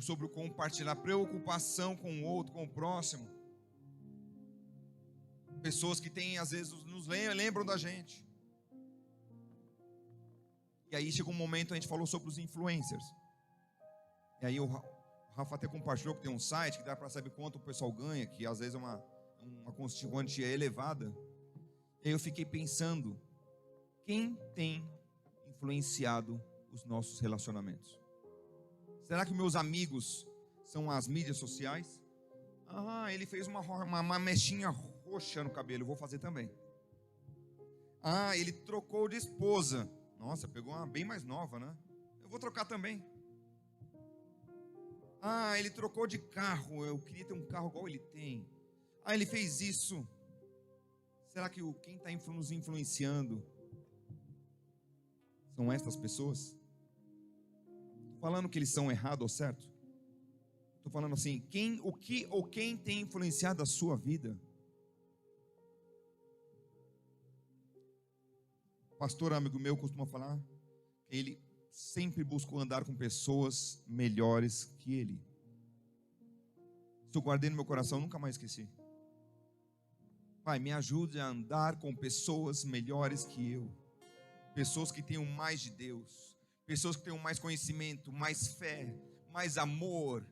sobre o compartilhar, preocupação com o outro, com o próximo. Pessoas que têm, às vezes, nos lembram da gente. E aí chegou um momento, a gente falou sobre os influencers. E aí o Rafa até compartilhou que tem um site que dá para saber quanto o pessoal ganha, que às vezes é uma constituinte elevada. E aí eu fiquei pensando, Quem tem influenciado os nossos relacionamentos? Será que meus amigos são as mídias sociais? Ah, ele fez uma mechinha roxa no cabelo, eu vou fazer também. Ah, ele trocou de esposa. Nossa, pegou uma bem mais nova, né? Eu vou trocar também. Ah, ele trocou de carro, eu queria ter um carro igual ele tem. Ah, ele fez isso. Será que quem está nos influenciando são estas pessoas? Estou falando que eles são errados ou certo? Estou falando assim, quem tem influenciado a sua vida? Pastor amigo meu costuma falar que ele sempre buscou andar com pessoas melhores que ele. Isso eu guardei no meu coração, nunca mais esqueci. Pai, me ajude a andar com pessoas melhores que eu. Pessoas que tenham mais de Deus. Pessoas que tenham mais conhecimento, mais fé, mais amor,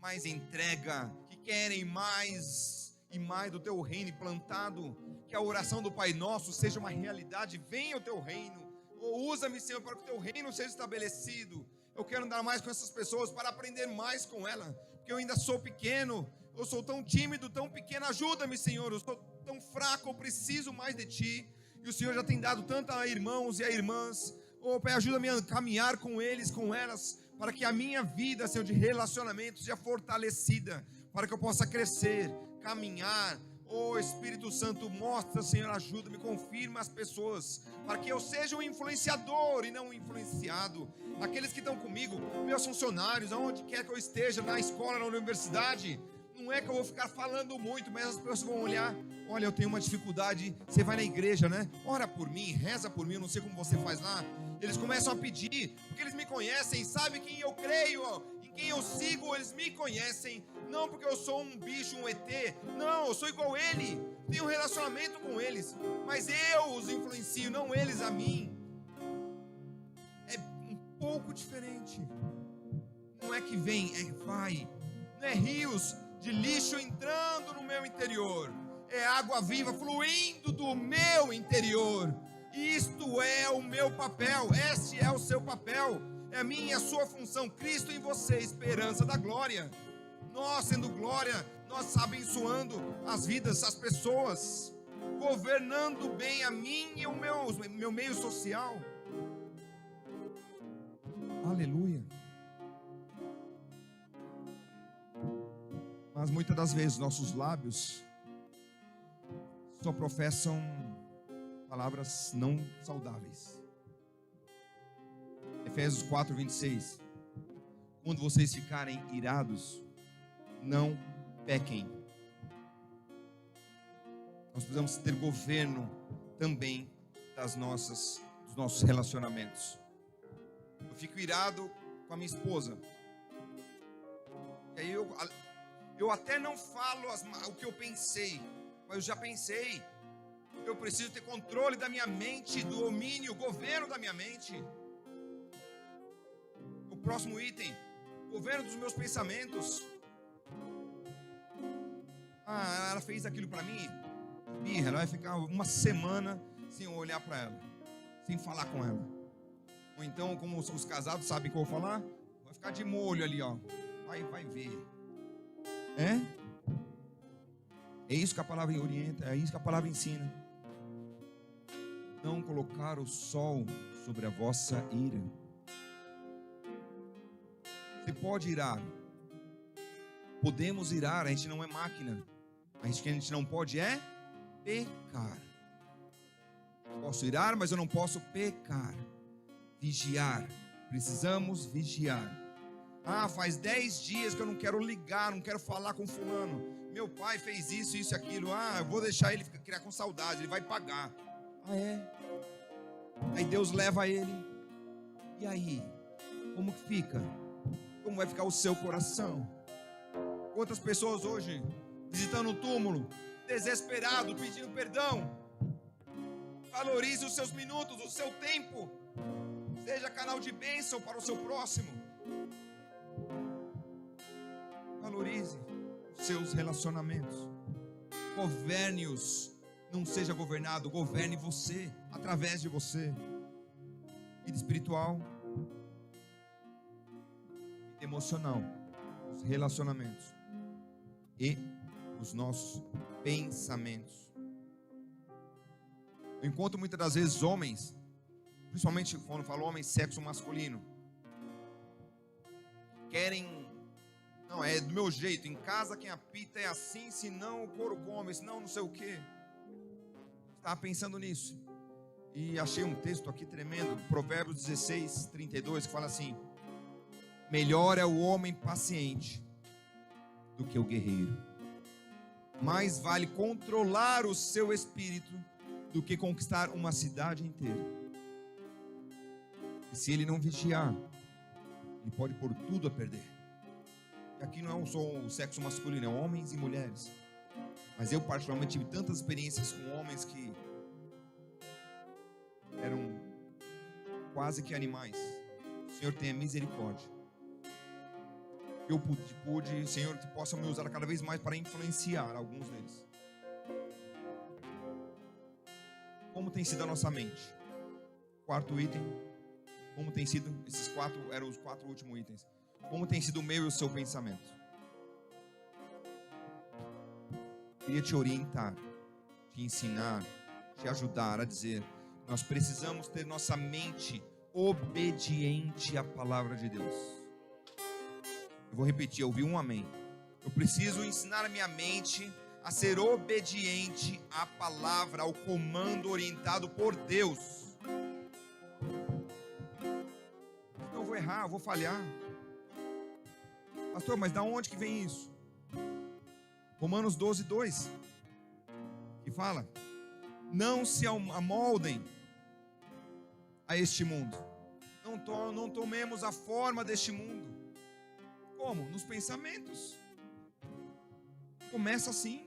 mais entrega, que querem mais e mais do teu reino implantado. Que a oração do Pai Nosso seja uma realidade. Venha o teu reino. Usa-me, Senhor, para que o teu reino seja estabelecido. Eu quero andar mais com essas pessoas para aprender mais com elas, porque eu ainda sou pequeno, eu sou tão tímido, tão pequeno. Ajuda-me, Senhor, eu sou tão fraco, eu preciso mais de Ti. E o Senhor já tem dado tanto a irmãos e a irmãs. Pai, ajuda-me a caminhar com eles, com elas, para que a minha vida, Senhor, de relacionamento seja fortalecida, para que eu possa crescer, caminhar. Espírito Santo, mostra, Senhor, ajuda-me, confirma as pessoas, para que eu seja um influenciador e não um influenciado. Aqueles que estão comigo, meus funcionários, aonde quer que eu esteja, na escola, na universidade, não é que eu vou ficar falando muito, mas as pessoas vão olhar, olha, eu tenho uma dificuldade, você vai na igreja, né? Ora por mim, reza por mim, eu não sei como você faz lá. Eles começam a pedir, porque eles me conhecem, sabem quem eu creio, em quem eu sigo, eles me conhecem. Não porque eu sou um bicho, um ET. Não, eu sou igual a ele. Tenho um relacionamento com eles. Mas eu os influencio, não eles a mim. É um pouco diferente. Não é que vem, é que vai. Não é rios de lixo entrando no meu interior. É água viva fluindo do meu interior. Isto é o meu papel. Este é o seu papel. É a minha e a sua função. Cristo em você, esperança da glória. Nós, sendo glória, nós abençoando as vidas, as pessoas, governando bem a mim e o meu meio social. Aleluia. Mas muitas das vezes nossos lábios só professam palavras não saudáveis. Efésios 4:26. Quando vocês ficarem irados, não pequem. Nós precisamos ter governo também dos nossos relacionamentos. Eu fico irado com a minha esposa. E aí eu até não falo o que eu pensei, mas eu já pensei. Eu preciso ter controle da minha mente, domínio, governo da minha mente. O próximo item, governo dos meus pensamentos. Ah, ela fez aquilo para mim. Ela vai ficar uma semana sem eu olhar para ela, sem falar com ela. Ou então, como os casados sabem o que eu vou falar, vai ficar de molho ali, ó. Vai ver. É isso que a palavra orienta, é isso que a palavra ensina. Não colocar o sol sobre a vossa ira. Você pode irar. Podemos irar, a gente não é máquina. A gente não pode pecar. Posso irar, mas eu não posso pecar. Vigiar. Precisamos vigiar. Ah, faz 10 dias que eu não quero ligar, não quero falar com fulano. Meu pai fez isso, isso e aquilo. Ah, eu vou deixar ele criar com saudade, ele vai pagar. Ah, é? Aí Deus leva ele. E aí? Como que fica? Como vai ficar o seu coração? Quantas pessoas hoje visitando o túmulo, desesperado, pedindo perdão? Valorize os seus minutos, o seu tempo. Seja canal de bênção para o seu próximo. Valorize os seus relacionamentos. Governe-os não seja governado, governe você, através de você. Vida espiritual, vida emocional, os relacionamentos e os nossos pensamentos. Eu encontro muitas das vezes homens, principalmente quando falo homens, sexo masculino, querem, não, é do meu jeito, em casa quem apita é assim, senão o couro come, senão não sei o que. Estava pensando nisso e achei um texto aqui tremendo, Provérbios 16, 32, que fala assim: melhor é o homem paciente do que o guerreiro, mais vale controlar o seu espírito do que conquistar uma cidade inteira. E se ele não vigiar, ele pode pôr tudo a perder. E aqui não é só o sexo masculino, é homens e mulheres. Mas eu particularmente tive tantas experiências com homens que eram quase que animais. O Senhor tenha misericórdia. Eu pude, Senhor, que possa me usar cada vez mais para influenciar alguns deles. Como tem sido a nossa mente? Quarto item. Como tem sido, esses quatro eram os 4 últimos itens. Como tem sido o meu e o seu pensamento? Queria te orientar, te ensinar, te ajudar a dizer: nós precisamos ter nossa mente obediente à palavra de Deus. Eu vou repetir, eu ouvi um amém. Eu preciso ensinar a minha mente a ser obediente à palavra, ao comando orientado por Deus. Senão eu vou errar, eu vou falhar. Pastor, mas da onde que vem isso? Romanos 12, 2, que fala: não se amoldem a este mundo, não tomemos a forma deste mundo. Como? Nos pensamentos. Começa assim.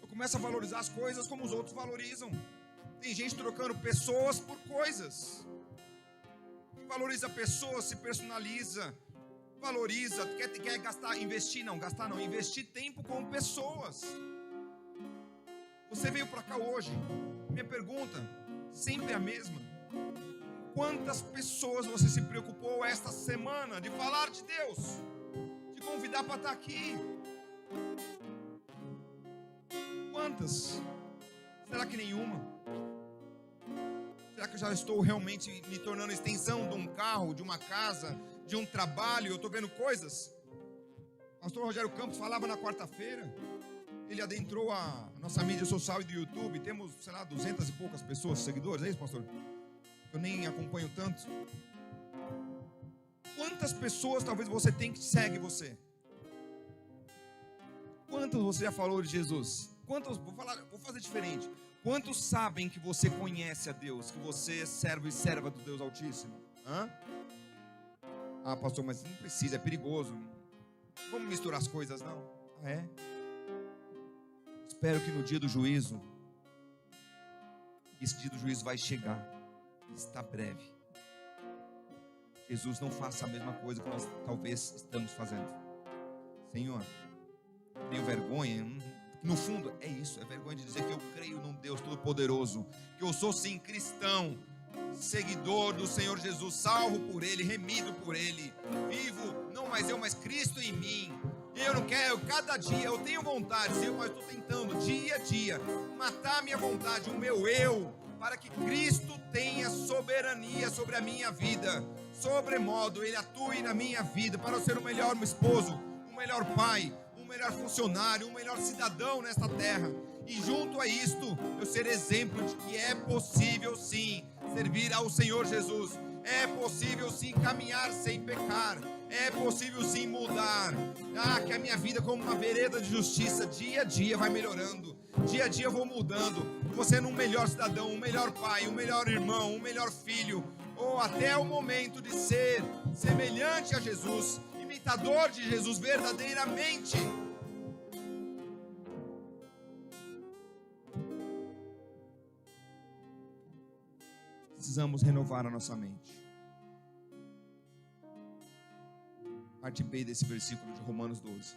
Eu começo a valorizar as coisas como os outros valorizam. Tem gente trocando pessoas por coisas. Quem valoriza pessoas se personaliza, valoriza, quer gastar, investir tempo com pessoas. Você veio para cá hoje, minha pergunta sempre é a mesma: quantas pessoas você se preocupou esta semana de falar de Deus, de convidar para estar aqui? Quantas? Será que nenhuma? Será que eu já estou realmente me tornando extensão de um carro, de uma casa, de um trabalho? Eu estou vendo coisas. Pastor Rogério Campos falava na quarta-feira. Ele adentrou a nossa mídia social e do YouTube. Temos, sei lá, 200 e poucas pessoas, seguidores. É isso, pastor? Eu nem acompanho tanto. Quantas pessoas talvez você tem que segue você? Quantos você já falou de Jesus? Quantos, vou fazer diferente. Quantos sabem que você conhece a Deus, que você é servo e serva do Deus Altíssimo? Ah, pastor, mas não precisa, é perigoso. Vamos misturar as coisas, não? Ah, é? Espero que no dia do juízo, esse dia do juízo vai chegar, está breve. Jesus não faça a mesma coisa que nós talvez estamos fazendo. Senhor, tenho vergonha. No fundo é isso, é vergonha de dizer que eu creio num Deus Todo-Poderoso, que eu sou sim cristão, seguidor do Senhor Jesus, salvo por Ele, remido por Ele, vivo, não mais eu, mas Cristo em mim. Eu não quero, cada dia eu tenho vontade, Senhor, mas estou tentando dia a dia matar a minha vontade, o meu eu, para que Cristo tenha soberania sobre a minha vida, sobremodo Ele atue na minha vida, para eu ser o melhor esposo, o melhor pai, o melhor funcionário, o melhor cidadão nesta terra. E junto a isto, eu ser exemplo de que é possível sim servir ao Senhor Jesus, é possível sim caminhar sem pecar, é possível sim mudar. Que a minha vida como uma vereda de justiça, dia a dia vai melhorando, dia a dia eu vou mudando, você sendo um melhor cidadão, um melhor pai, um melhor irmão, um melhor filho, ou até o momento de ser semelhante a Jesus, imitador de Jesus verdadeiramente. Precisamos renovar a nossa mente. Parte B desse versículo de Romanos 12.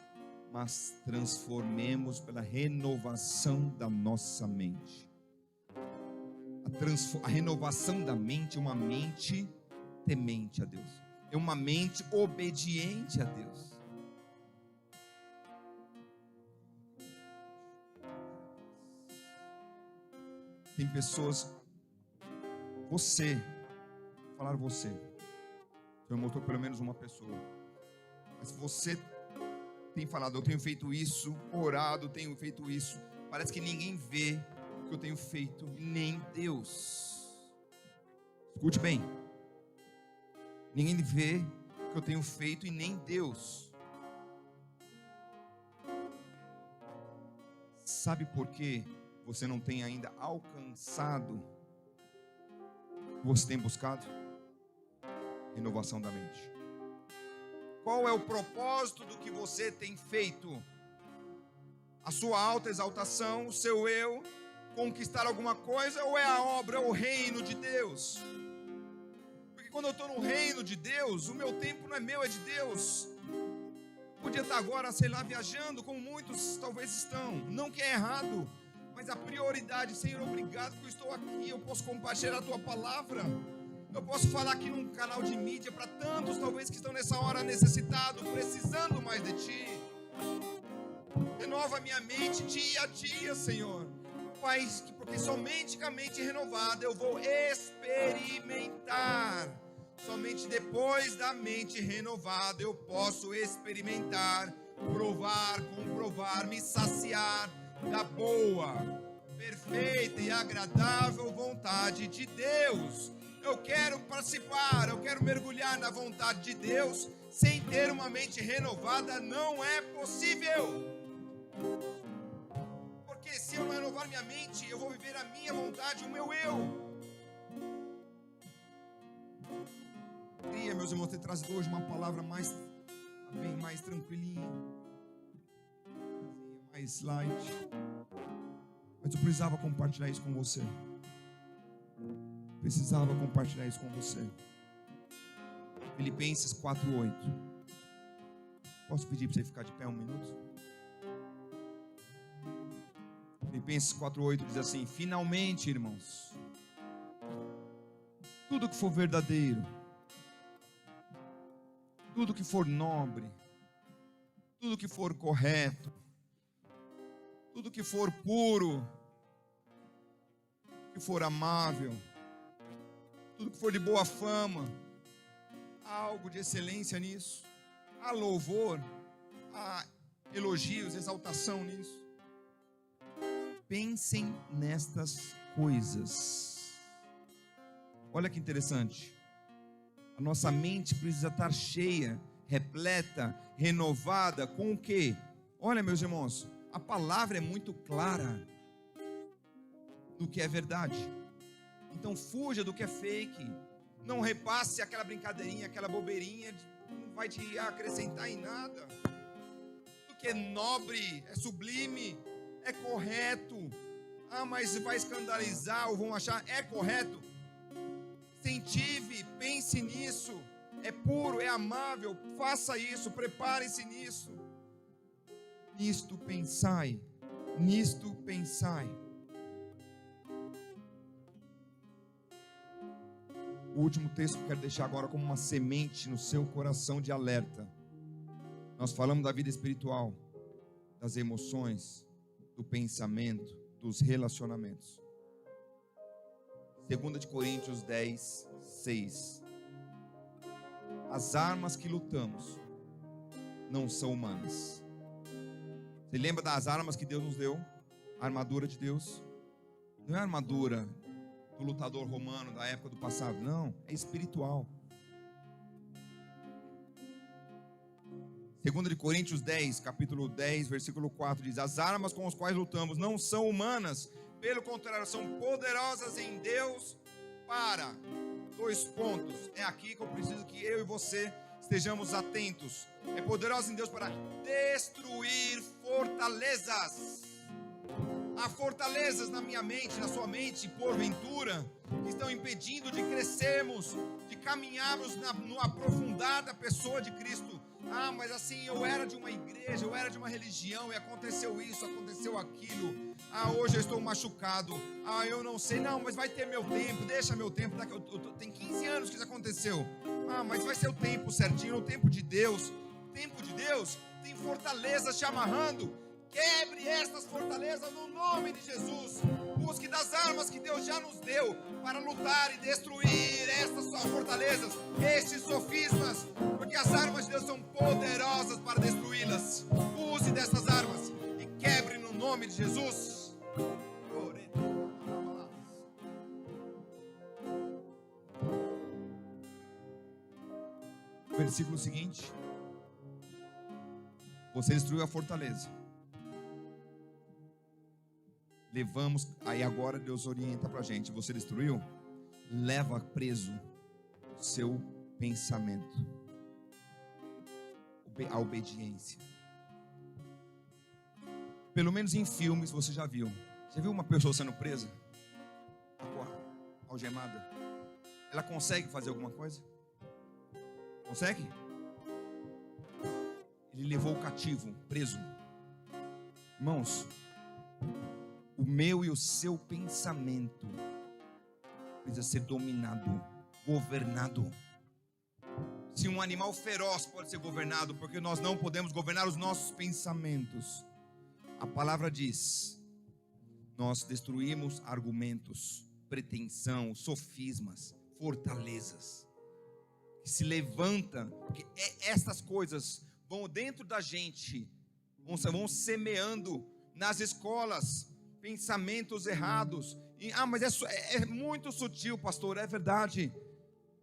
Mas transformemos pela renovação da nossa mente. A renovação da mente é uma mente temente a Deus, é uma mente obediente a Deus. Tem pessoas, vou falar você, eu mostrou pelo menos uma pessoa, mas você tem falado, eu tenho feito isso, orado, tenho feito isso, parece que ninguém vê o que eu tenho feito, nem Deus. Escute bem, ninguém vê o que eu tenho feito e nem Deus. Sabe por quê você não tem ainda alcançado o que você tem buscado? Renovação da mente. Qual é o propósito do que você tem feito? A sua autoexaltação, o seu eu, conquistar alguma coisa, ou é a obra, o reino de Deus? Porque quando eu estou no reino de Deus, o meu tempo não é meu, é de Deus. Podia estar agora, sei lá, viajando, como muitos talvez estão. Não que é errado, mas a prioridade, Senhor, obrigado que eu estou aqui, eu posso compartilhar a Tua palavra, eu posso falar aqui num canal de mídia para tantos, talvez, que estão nessa hora necessitados, precisando mais de Ti. Renova minha mente dia a dia, Senhor, Pai, porque somente com a mente renovada eu vou experimentar. Somente depois da mente renovada eu posso experimentar, provar, comprovar, me saciar da boa, perfeita e agradável vontade de Deus. Eu quero participar, eu quero mergulhar na vontade de Deus. Sem ter uma mente renovada não é possível. Porque se eu não renovar minha mente, eu vou viver a minha vontade, o meu eu. Queria, meus irmãos, ter trazido hoje uma palavra mais tranquilinha, mais light, mas eu precisava compartilhar isso com você. Filipenses 4:8. Posso pedir para você ficar de pé um minuto? Filipenses 4:8 diz assim: finalmente, irmãos, tudo que for verdadeiro, tudo que for nobre, tudo que for correto, tudo que for puro, tudo que for amável, tudo que for de boa fama, há algo de excelência nisso, há louvor, há elogios, exaltação nisso. Pensem nestas coisas. Olha que interessante. A nossa mente precisa estar cheia, repleta, renovada com o quê? Olha, meus irmãos, a palavra é muito clara no que é verdade. Então fuja do que é fake. Não repasse aquela brincadeirinha, aquela bobeirinha, não vai te acrescentar em nada. Tudo que é nobre, é sublime, é correto. Ah, mas vai escandalizar ou vão achar, é correto. Incentive, pense nisso, é puro, é amável, faça isso, prepare-se nisso. Nisto pensai. O último texto que eu quero deixar agora como uma semente no seu coração de alerta. Nós falamos da vida espiritual, das emoções, do pensamento, dos relacionamentos. 2 Coríntios 10:6. As armas que lutamos não são humanas. Você lembra das armas que Deus nos deu? A armadura de Deus. Não é a armadura do lutador romano da época do passado, não, é espiritual. 2 Coríntios 10, capítulo 10, versículo 4 diz: as armas com as quais lutamos não são humanas, pelo contrário, são poderosas em Deus para, 2 pontos, é aqui que eu preciso que eu e você estejamos atentos. É poderosa em Deus para destruir fortalezas. Há fortalezas na minha mente, na sua mente, porventura, que estão impedindo de crescermos, de caminharmos no aprofundar da pessoa de Cristo. Mas assim, eu era de uma igreja, eu era de uma religião, e aconteceu isso, aconteceu aquilo. Hoje eu estou machucado. Eu não sei. Não, mas vai ter meu tempo. Deixa meu tempo. Tem 15 anos que isso aconteceu. Mas vai ser o tempo certinho, o tempo de Deus. O tempo de Deus tem fortalezas te amarrando. Quebre estas fortalezas no nome de Jesus. Busque das armas que Deus já nos deu para lutar e destruir estas fortalezas, estes sofismas, porque as armas de Deus são poderosas para destruí-las. Use dessas armas e quebre no nome de Jesus. Versículo seguinte: você destruiu a fortaleza. Levamos, aí agora Deus orienta pra gente: você destruiu? Leva preso o seu pensamento, a obediência. Pelo menos em filmes você já viu uma pessoa sendo presa, algemada? Ela consegue fazer alguma coisa? Consegue? Ele levou o cativo, preso. Irmãos, o meu e o seu pensamento precisa ser dominado, governado. Se um animal feroz pode ser governado, porque nós não podemos governar os nossos pensamentos. A palavra diz: nós destruímos argumentos, pretensão, sofismas, fortalezas que se levantam, porque estas coisas vão dentro da gente, vão semeando nas escolas pensamentos errados. Mas é muito sutil, pastor. É verdade.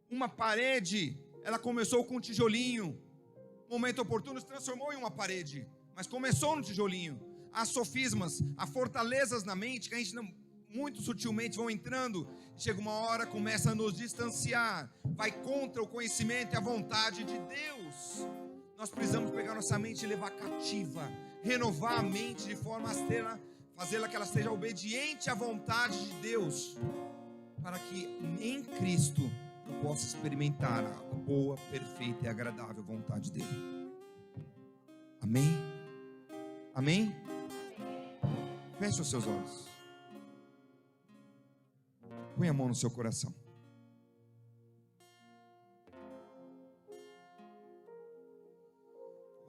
Uma parede, ela começou com um tijolinho, momento oportuno se transformou em uma parede, mas começou no tijolinho. Há sofismas, há fortalezas na mente que a gente não, muito sutilmente vão entrando. Chega uma hora, começa a nos distanciar, vai contra o conhecimento e a vontade de Deus. Nós precisamos pegar nossa mente e levar cativa, renovar a mente de forma a fazê-la que ela seja obediente à vontade de Deus, para que em Cristo eu possa experimentar a boa, perfeita e agradável vontade dele. Amém? Amém? Feche os seus olhos. Põe a mão no seu coração.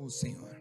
Senhor,